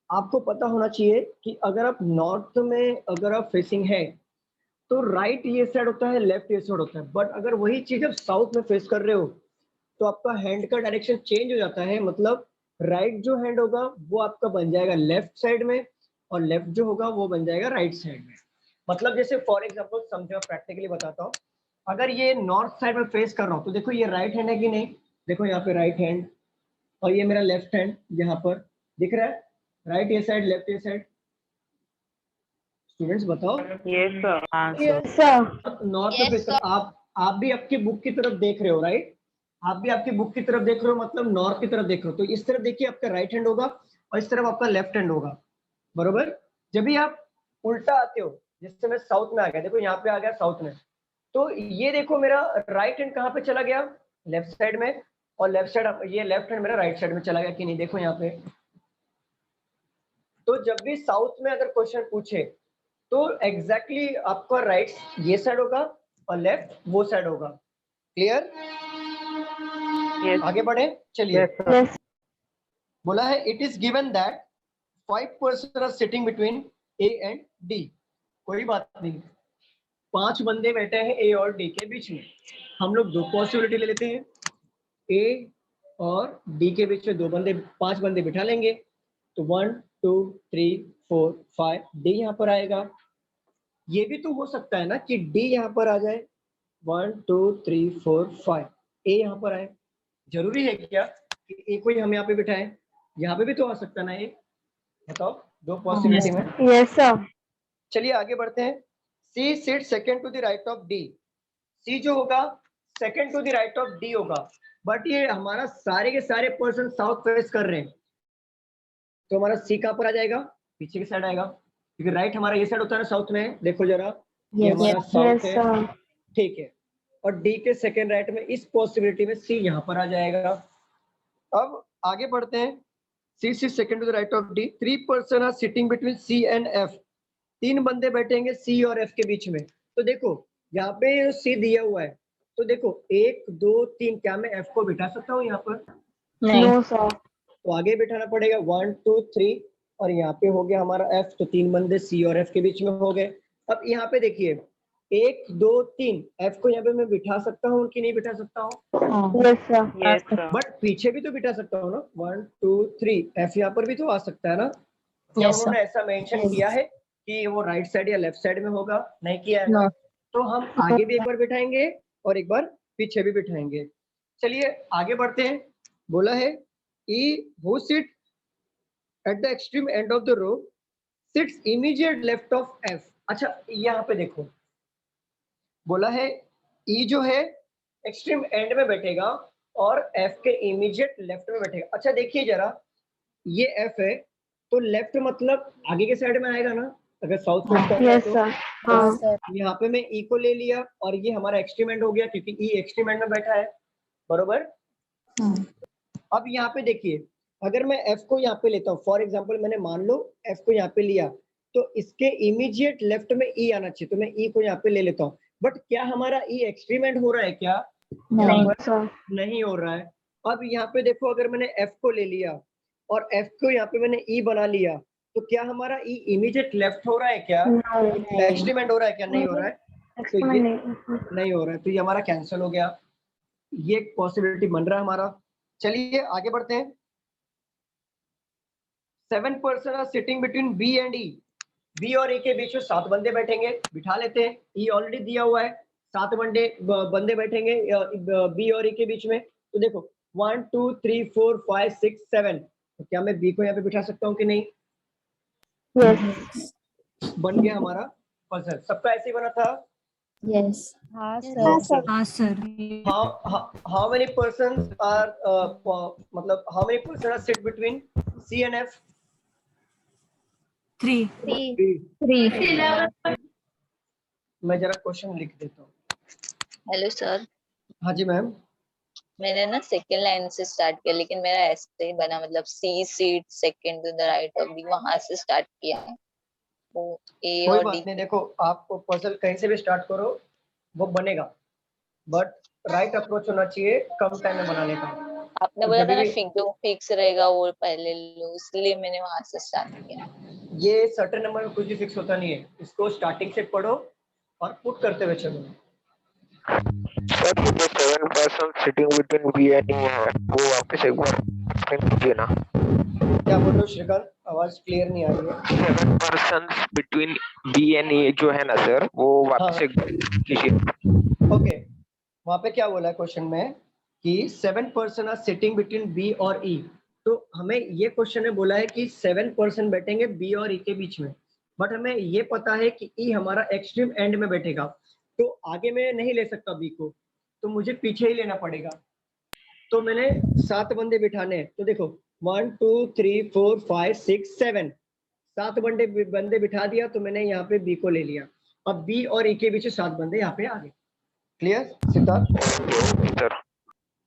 आपको पता होना चाहिए कि अगर आप नॉर्थ में अगर आप फेसिंग है तो राइट ये साइड होता है, लेफ्ट ये साइड होता है। बट अगर वही चीज आप साउथ में फेस कर रहे हो तो आपका हैंड का डायरेक्शन चेंज हो जाता है। मतलब राइट जो हैंड होगा वो आपका बन जाएगा लेफ्ट साइड में और लेफ्ट जो होगा वो बन जाएगा राइट साइड में। मतलब जैसे फॉर एग्जांपल समझो, प्रैक्टिकली बताता हूँ। अगर ये नॉर्थ साइड में फेस कर रहा हूँ तो देखो ये राइट हैंड है कि नहीं, देखो यहाँ पे राइट हैंड, और ये मेरा लेफ्ट हैंड यहाँ पर दिख रहा है। राइट ये साइड, लेफ्ट ये साइड। स्टूडेंट्स बताओ। Yes sir. Yes sir. North में फेस कर, आप भी आपकी बुक की तरफ देख रहे हो, राइट? आप भी आपकी बुक की तरफ देख रहे हो, मतलब नॉर्थ की तरफ देख रहे हो। तो इस तरफ देखिए आपका राइट हैंड होगा और इस तरफ आपका लेफ्ट हैंड होगा, बरोबर। जब भी आप उल्टा आते हो, जैसे मैं साउथ में आ गया, देखो यहाँ पे आ गया साउथ में, तो ये देखो मेरा राइट हैंड कहाँ पे चला गया, लेफ्ट साइड में, और लेफ्ट साइड ये लेफ्ट हैंड मेरा राइट साइड में चला गया कि नहीं, देखो यहाँ पे। तो जब भी साउथ में अगर क्वेश्चन पूछे तो एग्जैक्टली आपका राइट ये साइड होगा और लेफ्ट वो साइड होगा। क्लियर? आगे बढ़े, चलिए। बोला है it is given that 5 person are sitting between A and D. कोई बात नहीं, 5 बंदे बैठे हैं ए और डी के बीच में। हम लोग 2 पॉसिबिलिटी ले लेते हैं, ए और डी के बीच में 5 बंदे बिठा लेंगे। तो 1 2 3 4 5 डी यहाँ पर आएगा। ये भी तो हो सकता है ना कि डी यहाँ पर आ जाए, 1 2 3 4 5 ए यहाँ पर आए। जरूरी है क्या कि ए को ही हम यहाँ पे बिठाएं? यहाँ पे भी तो आ सकता है ना ए। बताओ 2 पॉसिबिलिटी में। Yes sir. चलिए आगे बढ़ते हैं। C sit second to the right of D. C जो होगा second to the right of D होगा। बट ये हमारा सारे के सारे पर्सन साउथ फेस कर रहे हैं, तो हमारा सी कहाँ पर आ जाएगा? पीछे की साइड आएगा, क्योंकि राइट हमारा ये साइड होता है ना साउथ में। देखो जरा, ये हमारा साउथ है, ठीक है। और डी के सेकंड राइट में इस पॉसिबिलिटी में सी यहाँ पर आ जाएगा। अब आगे बढ़ते हैं। C sit second to the right of D. 3 person are sitting between C and F. 3 बंदे बैठेंगे सी और एफ के बीच में। तो देखो यहाँ पे सी दिया हुआ है, तो देखो 1 2 3, क्या मैं एफ को बिठा सकता हूँ यहाँ पर? No sir. तो आगे बिठाना पड़ेगा 1 2 3, और यहाँ पे हो गया हमारा एफ। तो 3 बंदे सी और एफ के बीच में हो गए। अब यहाँ पे देखिए 1 2 3, एफ को यहाँ पे मैं बिठा सकता हूँ कि नहीं बिठा सकता हूँ? Yes sir. बट पीछे भी तो बिठा सकता हूँ ना, 1 2 3, एफ यहाँ पर भी तो आ सकता है ना। क्या उन्होंने ऐसा मेंशन किया है कि वो राइट साइड या लेफ्ट साइड में होगा? नहीं किया है ना। तो हम आगे भी एक बार बिठाएंगे और एक बार पीछे भी बिठाएंगे। चलिए आगे बढ़ते हैं। बोला है E who sit at the extreme end of the row sits immediate left of F। अच्छा यहाँ पे देखो, बोला है E जो है एक्सट्रीम एंड में बैठेगा और F के इमीडिएट लेफ्ट में बैठेगा। अच्छा देखिए जरा, ये F है तो लेफ्ट मतलब आगे के साइड में आएगा ना, अगर साउथ फेस कर रहा है तो। यहाँ पे मैं E को ले लिया और ये हमारा एक्सट्रीम एंड हो गया, क्योंकि E एक्सट्रीम एंड में बैठा है, बरोबर। अब यहाँ पे देखिए, अगर मैं F को यहाँ पे लेता हूँ, फॉर एग्जांपल मैंने मान लो F को यहाँ पे लिया, तो इसके इमीडिएट लेफ्ट में E आना चाहिए, तो मैं E को यहाँ पे ले लेता हूँ। बट क्या हमारा E एक्सट्रीम एंड हो रहा है क्या? नहीं हो रहा है। अब यहाँ पे देखो, अगर मैंने F को ले लिया और F को यहाँ पे मैंने E बना लिया, तो क्या हमारा E इमीडिएट लेफ्ट हो रहा है क्या? एक्सट्रीम एंड हो रहा है क्या? नहीं हो रहा है। तो ये नहीं हो रहा है, तो ये हमारा कैंसिल हो गया। ये एक पॉसिबिलिटी बन रहा है हमारा। चलिए आगे बढ़ते हैं। 7 person are sitting between B and E. B और ए के बीच में 7 बंदे बैठेंगे, बिठा लेते हैं। ई ऑलरेडी दिया हुआ है, 7 बंदे बैठेंगे बी और ए के बीच में। तो देखो 1 2 3 4 5 6 7, तो क्या मैं बी को यहाँ पे बिठा सकता हूँ कि नहीं? बन गया हमारा पजल। सबका ऐसे ही बना था। यस। हाँ सर। हाँ sir. How many persons are मतलब how many persons are sit between C and F? 3। 3। मैं जरा क्वेश्चन लिख देता हूँ। हेलो सर, हाँ जी मैम। मैंने ना सेकंड लाइन से स्टार्ट किया, लेकिन मेरा ऐसे ही बना, मतलब C seat second to the right of B, वहां से स्टार्ट किया है। वो ए कोई और बात डी। नहीं, देखो आपको पजल कहीं से भी स्टार्ट करो वो बनेगा, बट राइट अप्रोच होना चाहिए कम टाइम में बनाने का। आपने तो बोला जब था ना भी फिक्स रहेगा वो पहले लो, इसलिए मैंने वहां से स्टार्ट किया। ये सर्टेन नंबर में कुछ भी फिक्स होता नहीं है, इसको स्टार्टिंग से पढ़ो और पुट करते हुए चलो। सर ये जो 7% सिटिंग बिटवीन बी एंड ई है वो वापस एक बार एक्सप्लेन कीजिए ना। क्या बोल रहे हो श्रीकांत, आवाज क्लियर नहीं आ रही है। 7% बिटवीन बी एंड ई जो है ना सर, वो वापस एक बार कीजिए। ओके, वहां पे क्या बोला है क्वेश्चन में कि 7% आर सिटिंग बिटवीन बी और ई। तो हमें ये क्वेश्चन में बोला है कि 7% बैठेंगे बी और ई के बीच में, बट हमें ये पता है कि ई हमारा एक्सट्रीम एंड में बैठेगा, तो आगे मैं नहीं ले सकता बी को, तो मुझे पीछे ही लेना पड़ेगा। तो मैंने 7 बंदे बिठाने हैं, तो देखो 1 2 3 4 5 6 7, 7 बंदे बिठा दिया, तो मैंने यहाँ पे बी को ले लिया। अब बी और ई के बीच 7 बंदे यहाँ पे आ गए। क्लियर सिद्धार्थ?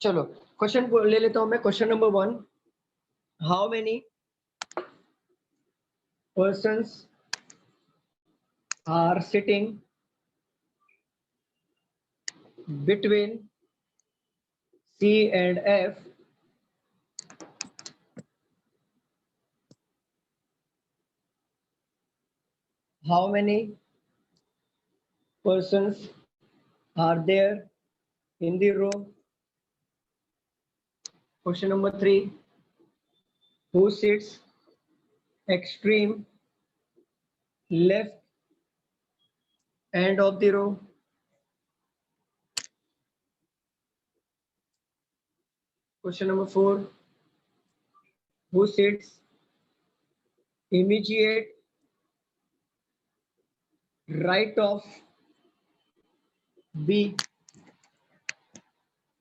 चलो क्वेश्चन ले लेता हूं मैं। Question number 1, how many persons are sitting between C and F how many persons are there in the row? Question number 3, who sits extreme left end of the row? Question number 4, who sits immediate right of B?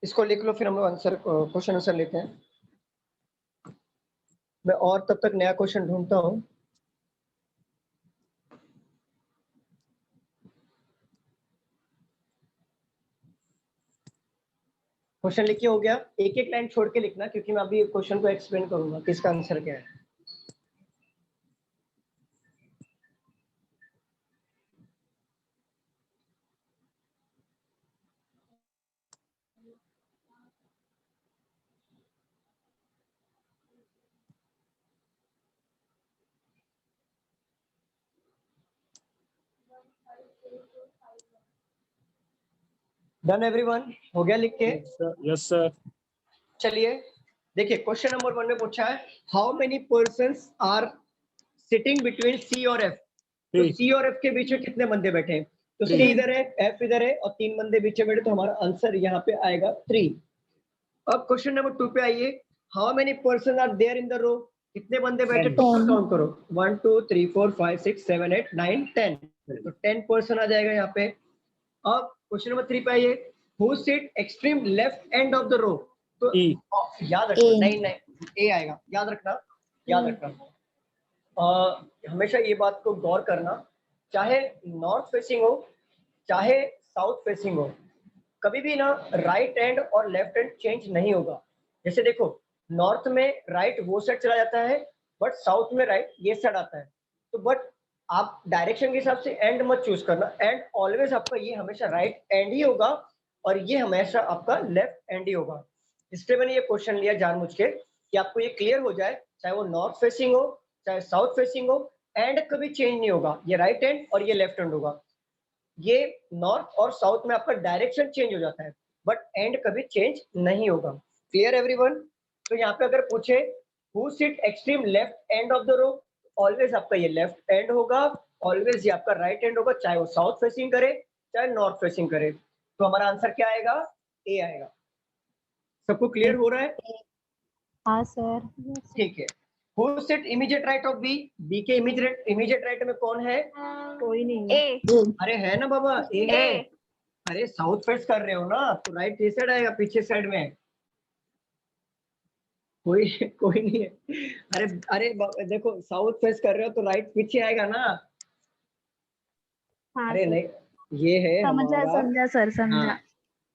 इसको लिख लो, फिर हम लोग आंसर क्वेश्चन आंसर लेते हैं। मैं और तब तक नया क्वेश्चन ढूंढता हूं। क्वेश्चन लिखिए, हो गया? एक एक लाइन छोड़ के लिखना, क्योंकि मैं अभी क्वेश्चन को एक्सप्लेन करूंगा किसका आंसर क्या है। Done everyone? हो गया लिख के? Yes sir. चलिए देखिए, क्वेश्चन नंबर 1 में पूछा है how many persons are sitting between C और एफ। तो सी और एफ के बीच में कितने बंदे बैठे हैं? तो सी इधर है, एफ इधर है, और 3 बंदे बीच में बैठे, तो हमारा आंसर यहाँ पे आएगा 3। अब क्वेश्चन नंबर 2 पे आइए, how many person are there in the row. कितने बंदे बैठे टोटल काउंट करो, 1 2 3 4 5 6 7 8 9 10, तो 10 पर्सन आ जाएगा यहाँ पे। अब क्वेश्चन नंबर 3 पे आइए, who sit extreme left end of the row. तो याद रखना, नहीं ए आएगा, याद रखना। हमेशा ये बात को गौर करना, चाहे नॉर्थ फेसिंग हो चाहे साउथ फेसिंग हो, कभी भी ना राइट हैंड और लेफ्ट हैंड चेंज नहीं होगा। जैसे देखो, नॉर्थ में राइट वो साइड चला जाता है, बट साउथ में राइट ये साइड आता है। तो बट आप डायरेक्शन के हिसाब से एंड मत चूज करना, एंड ऑलवेज आपका ये हमेशा राइट एंड ही होगा और ये हमेशा आपका लेफ्ट एंड ही होगा। इसलिए मैंने ये क्वेश्चन लिया जानबूझ के कि आपको ये क्लियर हो जाए, चाहे वो नॉर्थ फेसिंग हो चाहे साउथ फेसिंग हो, एंड कभी चेंज नहीं होगा, ये राइट हैंड और ये लेफ्ट हैंड होगा। ये नॉर्थ और साउथ में आपका डायरेक्शन चेंज हो जाता है, बट एंड कभी चेंज नहीं होगा। Clear everyone? तो यहाँ पे अगर पूछे who sit extreme left end of the row, always आपका ये लेफ्ट एंड होगा, ऑलवेज ये आपका राइट एंड होगा, चाहे वो साउथ फेसिंग करे चाहे नॉर्थ फेसिंग करे। तो हमारा आंसर क्या आएगा? ए आएगा। सबको क्लियर हो रहा है? हाँ सर। ठीक है। Who sit immediate right of B? B के immediate right में कौन है? कोई नहीं। ए। अरे है ना बाबा, ए है। अरे साउथ फेस कर रहे हो ना, तो राइट ये साइड आएगा, पीछे साइड में। कोई नहीं है। अरे देखो, साउथ फेस कर रहे हो तो राइट पीछे आएगा ना। हाँ अरे सर। नहीं, ये है समझा हमारा। समझा सर, समझा। हाँ,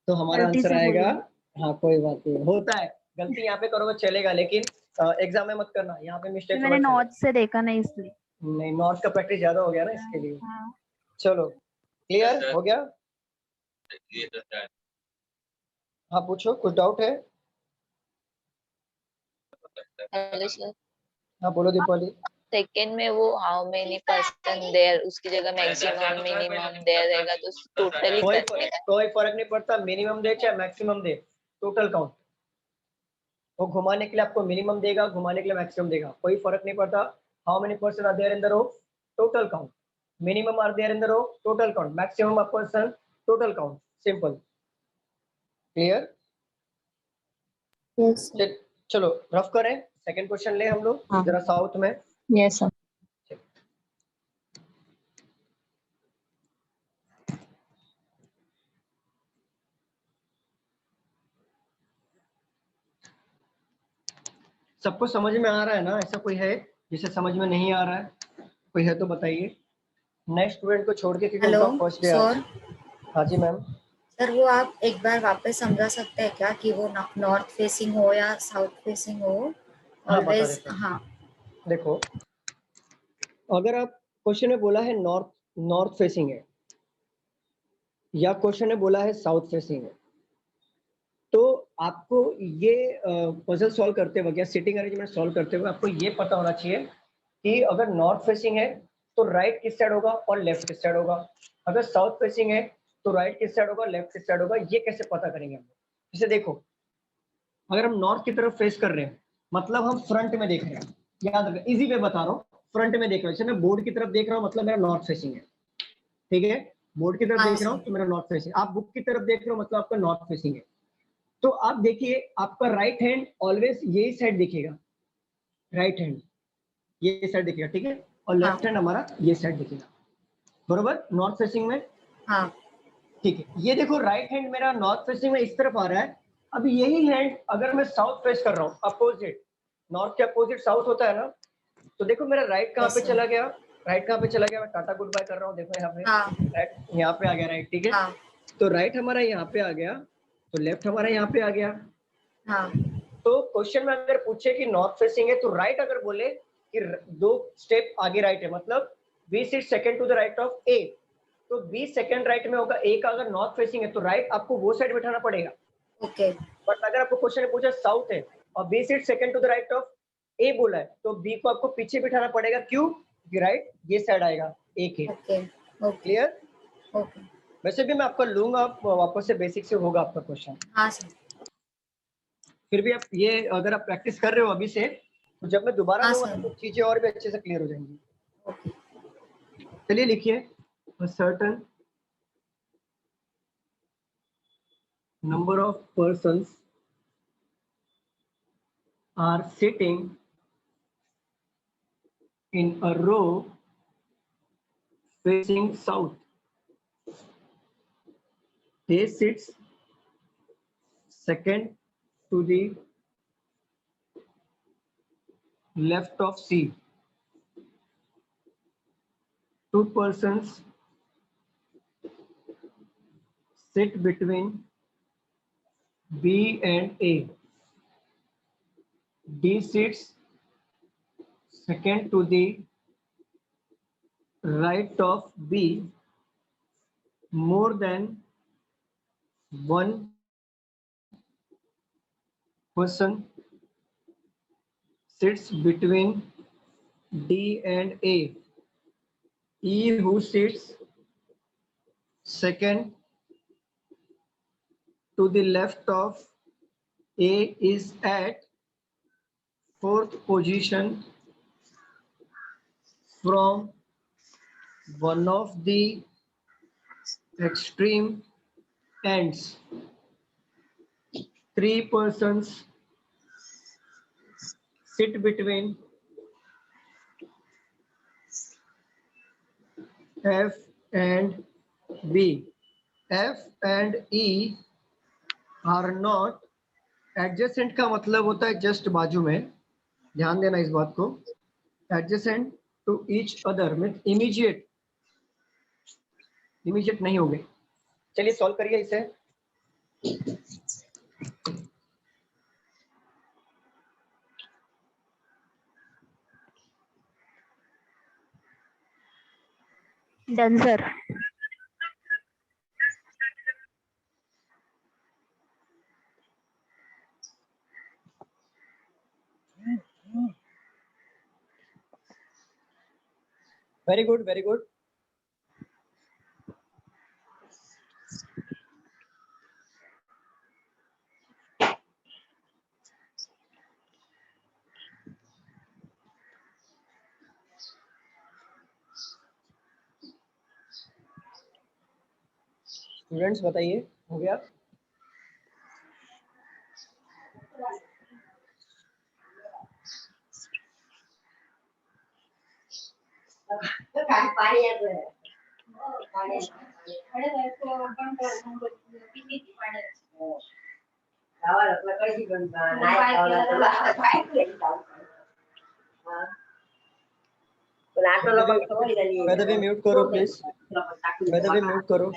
तो हमारा गलती आंसर से बोल आएगा। दी। हाँ कोई बात नहीं, होता है, गलती यहाँ पे करोगे चलेगा, लेकिन एग्जाम में मत करना, यहाँ पे मिस्टेक मैंने थोड़ा नोट से देखा नहीं इसलिए। चलेगा। नहीं, नॉर्थ का प्रैक्टिस ज्यादा हो गया ना इसके लिए। हाँ। चलो क्लियर हो गया। हाँ पूछो, कुछ डाउट है? हेलो सर, हाँ बोलो दीपाली। सेकंड में वो हाउ मेनी पर्सन देयर उसकी जगह मैक्सिमम मिनिमम देयर रहेगा, तो टोटली कोई फर्क नहीं पड़ता, मिनिमम दे चाहे मैक्सिमम दे, टोटल काउंट। वो घुमाने के लिए आपको मिनिमम देगा, घुमाने के लिए मैक्सिमम देगा, कोई फर्क नहीं पड़ता। How many person are there in the row, total count. Minimum are there in the row, total count. Maximum person, total count. Simple, clear. Yes चलो रफ करें, सेकंड क्वेश्चन ले हम लोग। हाँ। जरा साउथ में। Yes sir. सबको समझ में आ रहा है ना? ऐसा कोई है जिसे समझ में नहीं आ रहा है? कोई है तो बताइए, नेक्स्ट स्टूडेंट को छोड़ के, क्योंकि हेलो उनका फर्स्ट डे आज। हाँ जी मैम। सर, वो आप एक बार वापस समझा सकते हैं क्या कि वो नॉर्थ फेसिंग हो या साउथ फेसिंग हो? हाँ बता ऑलवेज। देता हूँ। हाँ, देखो, अगर आप क्वेश्चन में बोला है नॉर्थ फेसिंग है, या क्वेश्चन में बोला है साउथ फेसिंग है, तो आपको ये पजल सॉल्व करते वक्त या सिटिंग अरेंजमेंट सॉल्व करते हुए आपको ये पता होना चाहिए कि अगर नॉर्थ फेसिंग है तो राइट किस साइड होगा और लेफ्ट किस साइड होगा। अगर साउथ फेसिंग है तो राइट किस साइड होगा, लेफ्ट किस साइड होगा। ये कैसे पता करेंगे हम? जैसे देखो, अगर हम नॉर्थ की तरफ फेस कर रहे हैं, मतलब हम फ्रंट में देख रहे हैं। याद रखें, इजी वे बता रहा हूँ, फ्रंट में देख रहा हूँ। जैसे मैं बोर्ड की तरफ देख रहा हूँ, मतलब मेरा नॉर्थ फेसिंग है, ठीक है। बोर्ड की तरफ देख रहा हूँ तो मेरा नॉर्थ फेसिंग। आप बुक की तरफ देख रहे हो, मतलब आपका नॉर्थ फेसिंग है। तो आप देखिए, आपका राइट हैंड ऑलवेज यही साइड दिखेगा, राइट हैंड ये साइड दिखेगा, ठीक है। और लेफ्ट हैंड हमारा ये साइड दिखेगा, बरोबर, नॉर्थ फेसिंग में। हाँ, ठीक है। ये देखो, राइट हैंड मेरा नॉर्थ फेसिंग में इस तरफ आ रहा है। अब यही हैंड अगर मैं साउथ फेस कर रहा हूँ, अपोजिट, नॉर्थ के अपोजिट साउथ होता है ना, तो देखो मेरा राइट कहाँ पे चला गया, राइट कहाँ पे चला गया। मैं टाटा गुड बाय कर रहा हूँ, देखो यहाँ पे राइट, यहाँ पे आ गया राइट, ठीक है। तो राइट हमारा यहाँ पे आ गया, तो लेफ्ट हमारा यहाँ पे आ गया। हाँ। तो क्वेश्चन में अगर पूछे कि नॉर्थ फेसिंग है तो राइट अगर बोले कि 2 स्टेप आगे राइट है, मतलब B seat second to the right of A, तो बी सेकंड राइट में होगा। ए का अगर नॉर्थ फेसिंग है तो राइट आपको वो साइड बिठाना पड़ेगा। ओके। बट अगर आपको क्वेश्चन में पूछा साउथ है और B seat second to the right of A बोला है, तो बी को आपको पीछे बिठाना पड़ेगा। क्यों? क्योंकि राइट ये साइड आएगा ए के। ओके। क्लियर? ओके। वैसे भी मैं आपका लूंगा, आप वापस से बेसिक से होगा आपका क्वेश्चन। हाँ सर। फिर भी आप ये अगर आप प्रैक्टिस कर रहे हो अभी से, तो जब मैं दोबारा हाँ लूंगा तो चीजें और भी अच्छे से क्लियर हो जाएंगी। चलिए लिखिए, a certain number of persons are sitting in a row facing south. A sits second to the left of C. 2 persons sit between B and A. D sits second to the right of B. More than one person sits between D and A. E who sits second to the left of A is at 4th position from one of the extreme ends. 3 persons sit between F and B. F and E are not adjacent का मतलब होता है जस्ट बाजू में, ध्यान देना इस बात को। adjacent to each other means immediate immediate नहीं होंगे। चलिए सॉल्व करिए इसे। Done sir. Very good, very good. Students बताइए, हो गया? वैदवी म्यूट करो प्लीज, वैदवी म्यूट करो।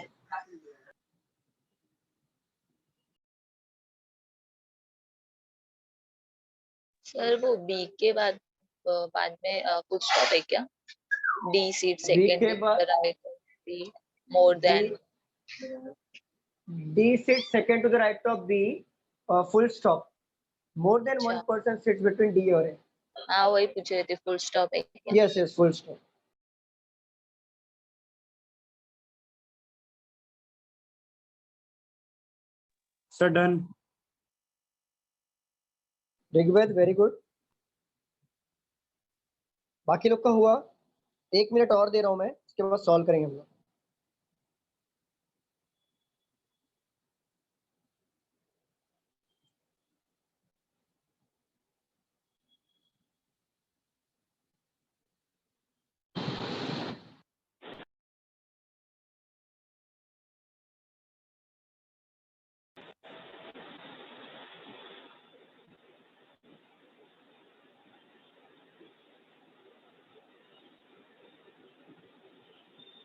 सर वो बी के बाद में फुल स्टॉप है क्या? डी सीट B सेकंड के बाद right be more than D sits second to the right of B, full stop. More than one person sits between D और A. हाँ वही पूछ रहे थे, फुल स्टॉप है क्या? Yes, yes, full stop. Sir done. Rigved very good. बाकी लोग का हुआ? 1 मिनट और दे रहा हूं मैं, इसके बाद सॉल्व करेंगे हम लोग।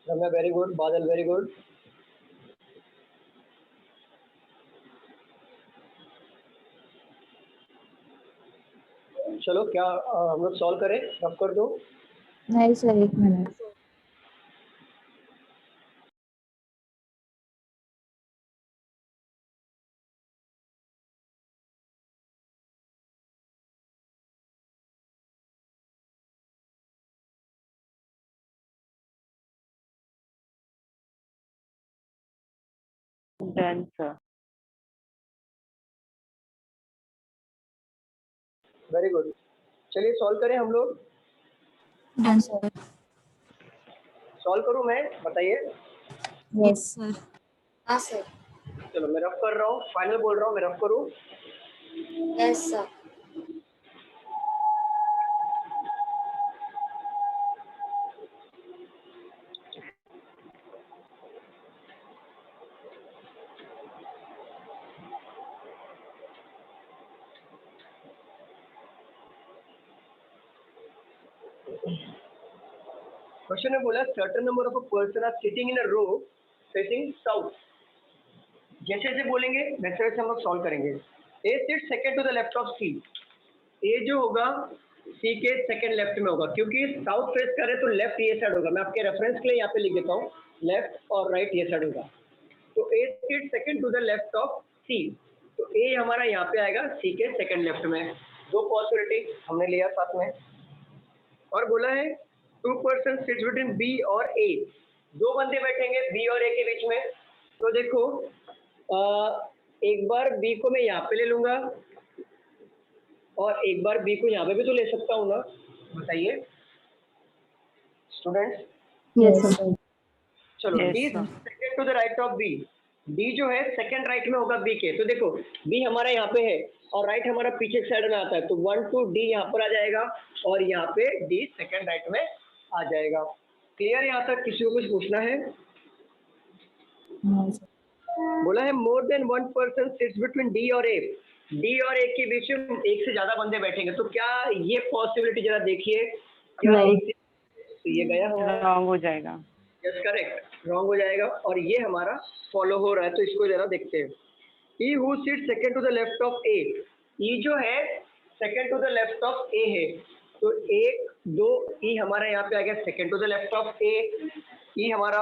रम्या वेरी गुड, बादल वेरी गुड। चलो क्या हम लोग सॉल्व करें? रफ कर दो। नहीं sir, 1 minute. Done sir. Very good. चलिए सॉल्व करें हम लोग। Done sir. सॉल्व करूं मैं, बताइए। Yes sir. हाँ सर। चलो मैं रफ कर रहा हूँ, फाइनल बोल रहा हूँ, मैं रफ करूँ। Yes sir. क्वेश्चन में बोला certain number of a person are sitting in a row facing south. जैसे जैसे बोलेंगे वैसे वैसे हम लोग सॉल्व करेंगे। A sit second to the left of C. A जो होगा सी के सेकंड लेफ्ट में होगा, क्योंकि साउथ फेस करे तो लेफ्ट ये साइड होगा। मैं आपके रेफरेंस के लिए यहाँ पे लिख देता हूँ, लेफ्ट और राइट ये साइड होगा। तो A sit second to the left of C, तो ए हमारा यहाँ पे आएगा सी के सेकंड लेफ्ट में। दो पॉसिबिलिटी हमने लिया साथ में। और बोला है 2 पर्सन सिट्स बिटवीन बी और ए। दो बंदे बैठेंगे बी और ए के बीच में। तो देखो एक बार बी को मैं यहाँ पे ले लूंगा और एक बार बी को यहाँ पे भी तो ले सकता हूँ ना, बताइए स्टूडेंट्स। Yes sir. चलो D second to the right of B. D जो है सेकंड राइट में होगा बी के। तो देखो बी हमारा यहाँ पे है और राइट हमारा पीछे साइड में आता है, तो 1 2 डी यहाँ पर आ जाएगा और यहाँ पे डी सेकंड राइट में आ जाएगा। क्लियर? यहाँ तक किसी को कुछ पूछना है? बोला है more than 1 person sits between D और ए। डी और ए के बीच में एक से ज्यादा बंदे बैठेंगे, तो क्या ये पॉसिबिलिटी जरा देखिए क्या? एक तो ये गया हमारा, रॉन्ग हो जाएगा। यस करेक्ट, रॉन्ग हो जाएगा और ये हमारा फॉलो हो रहा है, तो इसको जरा देखते हैं। E who sit second to the left of A, E जो है second to the left of A है, तो 1 2 ई हमारा यहाँ पे आ गया second to the left of A, E हमारा।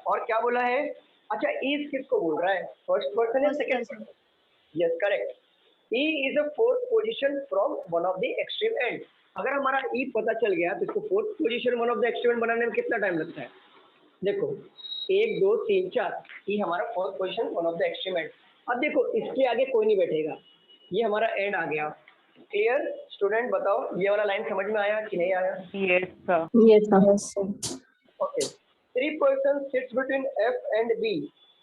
और क्या बोला है, अच्छा इज किसको बोल रहा है, फर्स्ट पर्सन या second person? Yes correct, E is a fourth position from one of the extreme and. अगर हमारा ई पता चल गया तो इसको fourth position one of the extreme and बनाने में कितना टाइम लगता है? देखो 1 2 3 4, ई हमारा fourth position one of the extreme and. अब देखो इसके आगे कोई नहीं बैठेगा, ये हमारा एंड आ गया। क्लियर स्टूडेंट, बताओ ये वाला लाइन समझ में आया कि नहीं आया? Yes sir. Yes sir. Okay, 3 person sits between F and B,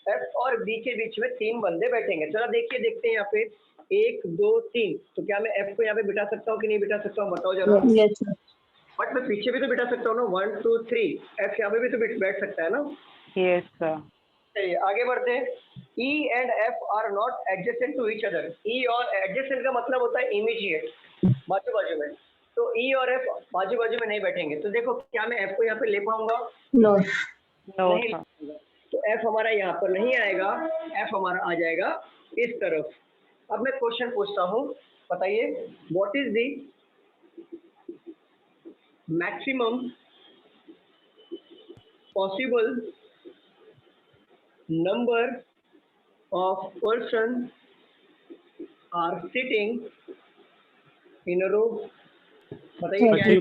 F और बी के बीच में 3 बंदे बैठेंगे। चलो देखिए, देखते हैं यहाँ पे 1 2 3, तो क्या मैं एफ को यहाँ पे बिठा सकता हूँ कि नहीं बिठा सकता हूँ, बताओ जरा। Yes sir. बट मैं पीछे भी तो बिठा सकता हूँ ना, 1 2 3, एफ यहाँ पे भी तो बैठ सकता है ना। Yes sir. चलिए आगे बढ़ते हैं। E and F are not adjacent to each other. E और एडजेसेंट का मतलब होता है इमीडिएट, बाजू बाजू में। तो E और F बाजू बाजू में नहीं बैठेंगे, तो देखो क्या मैं F को यहाँ पे ले पाऊंगा? नो नहीं, तो F हमारा यहाँ पर नहीं आएगा, F हमारा आ जाएगा इस तरफ। अब मैं क्वेश्चन पूछता हूँ, बताइए what is the maximum possible number of person are sitting in a row? बताइए क्या है?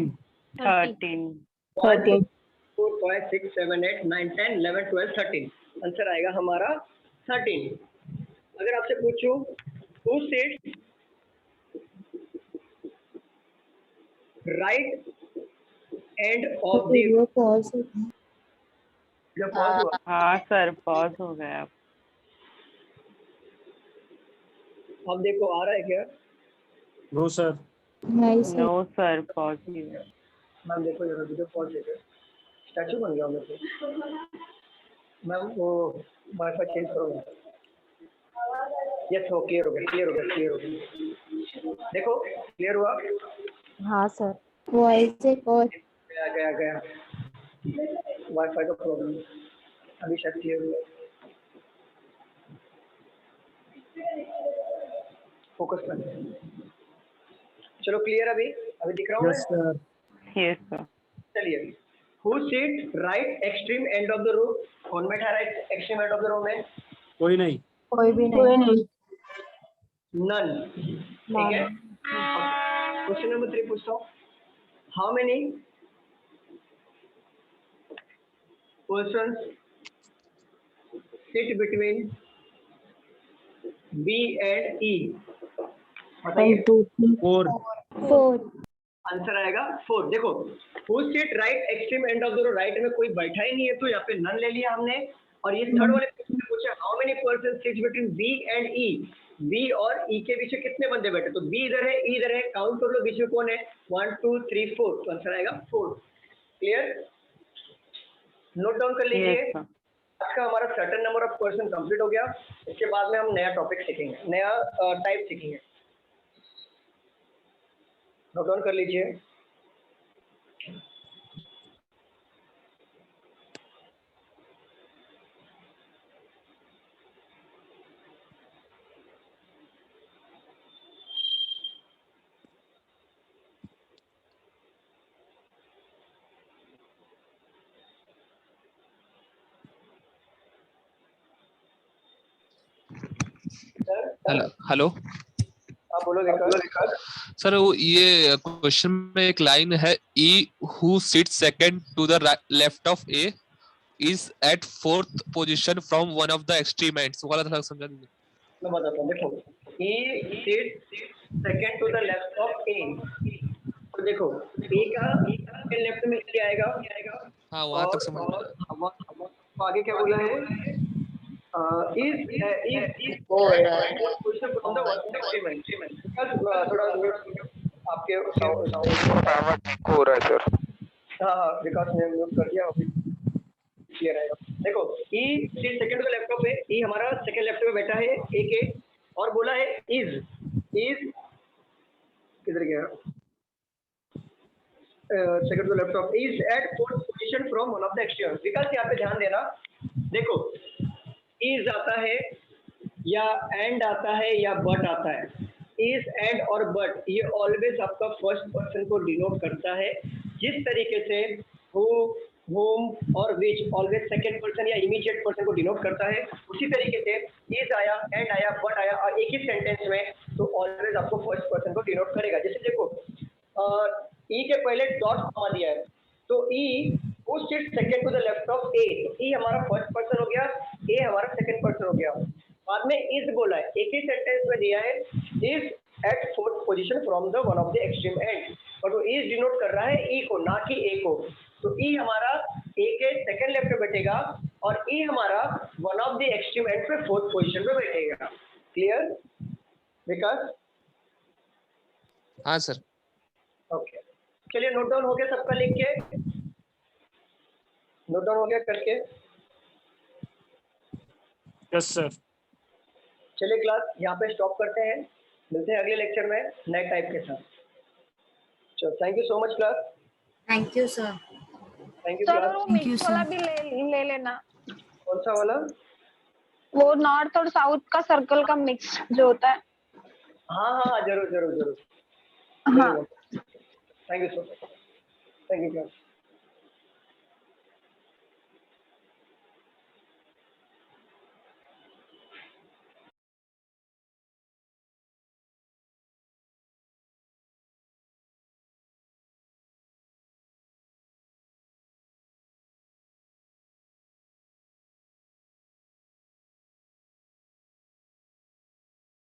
13। 4 5 6 7 8 9 10 11 12 13, आंसर आएगा हमारा 13। अगर आपसे पूछूं who sits right end of the, जब पॉज हुआ, हाँ सर पॉज हो गया। अब देखो आ रहा है क्या? No sir. No sir pause ही है। मैम देखो जरा वीडियो पॉज देखो, स्टैचू बन गया मेरे को। मैम वो वाईफाई चेंज करो। यस हो, क्लियर हो गया, क्लियर हो गया, क्लियर हो गया। देखो क्लियर हुआ? हाँ सर। वॉइस एक और गया गया वाईफाई का प्रॉब्लम, अभी शायद क्लियर हुआ। फोकस कर, चलो क्लियर, अभी दिख रहा हूँ यस सर। Yes sir. चलिए, who sit right extreme end of the row, कौन बैठा right extreme end of the row में? कोई नहीं। कोई भी नहीं। नन, ठीक है। क्वेश्चन नंबर 3 पूछता हूँ, how many persons sit between B and E? बताइए। 4। आंसर आएगा 4। देखो who sit right extreme end of the row, right में कोई बैठा ही नहीं है, तो यहाँ पे नन ले लिया हमने। और ये थर्ड वाले क्वेश्चन में पूछा how many person sits between B and E, B और E के बीच में कितने बंदे बैठे, तो B इधर है, E इधर है, काउंट कर लो बीच में कौन है, 1 2 3 4, तो आंसर आएगा 4। क्लियर, नोट डाउन कर लीजिए। आज का हमारा certain number of person complete हो गया। इसके बाद में हम नया टॉपिक सीखेंगे, नया टाइप सीखेंगे। नोट डाउन कर लीजिए। हेलो आप बोलो विकास। सर, वो ये क्वेश्चन में एक लाइन है, E who sit second to the left of A is at fourth position from one of the extreme ends, वाला थोड़ा समझा दीजिए। मैं बताता हूँ, देखो E sit second to the left of A, तो देखो ए का लेफ्ट में क्या आएगा? हाँ वहां तक समझ में आया। आगे क्या बोला है? थोड़ा आपके हो रहा है सर। हाँ विकास ने म्यूट कर दिया, अभी क्लियर आएगा। देखो ई सीट सेकंड का लैपटॉप है, ई हमारा सेकंड लेफ्ट में बैठा है ए के, और बोला है इज किधर गया? सेकंड का laptop is at fourth position from one of the extreme. Vikas यहाँ पे ध्यान देना, देखो इज आता है या एंड आता है या बट आता है। इज, एंड और बट ये ऑलवेज आपका फर्स्ट पर्सन को डिनोट करता है। जिस तरीके से हु, whom और which ऑलवेज सेकंड पर्सन या इमीडिएट पर्सन को डिनोट करता है, उसी तरीके से इज आया, एंड आया, बट आया और एक ही सेंटेंस में तो ऑलवेज आपको फर्स्ट पर्सन को डिनोट करेगा। जैसे देखो ई के पहले डॉट कॉमा दिया है तो E who sits second to the left of A, तो ई हमारा फर्स्ट पर्सन हो गया, ए हमारा सेकंड पर्सन हो गया। बाद में इज बोला है, एक ही सेंटेंस में दिया है is at fourth position from the one of the extreme end, but वो इज डिनोट कर रहा है ई को, ना कि ए को। तो ई हमारा ए के सेकंड लेफ्ट पे बैठेगा और ई हमारा one of the extreme and पे फोर्थ पोजीशन पे बैठेगा। क्लियर विकास? हाँ सर। ओके चलिए, नोट डाउन हो गया सबका, लिख के नोट डाउन हो गया करके? Yes sir. चलिए क्लास यहाँ पे स्टॉप करते हैं, मिलते हैं अगले लेक्चर में नए टाइप के साथ। चलो thank you so much class. Thank you sir. Thank you sir class. वो मिक्स वाला भी ले लेना। कौन सा वाला? वो नॉर्थ और साउथ का सर्कल का मिक्स जो होता है। हाँ हाँ जरूर जरूर जरूर। हाँ thank you so much. Thank you class.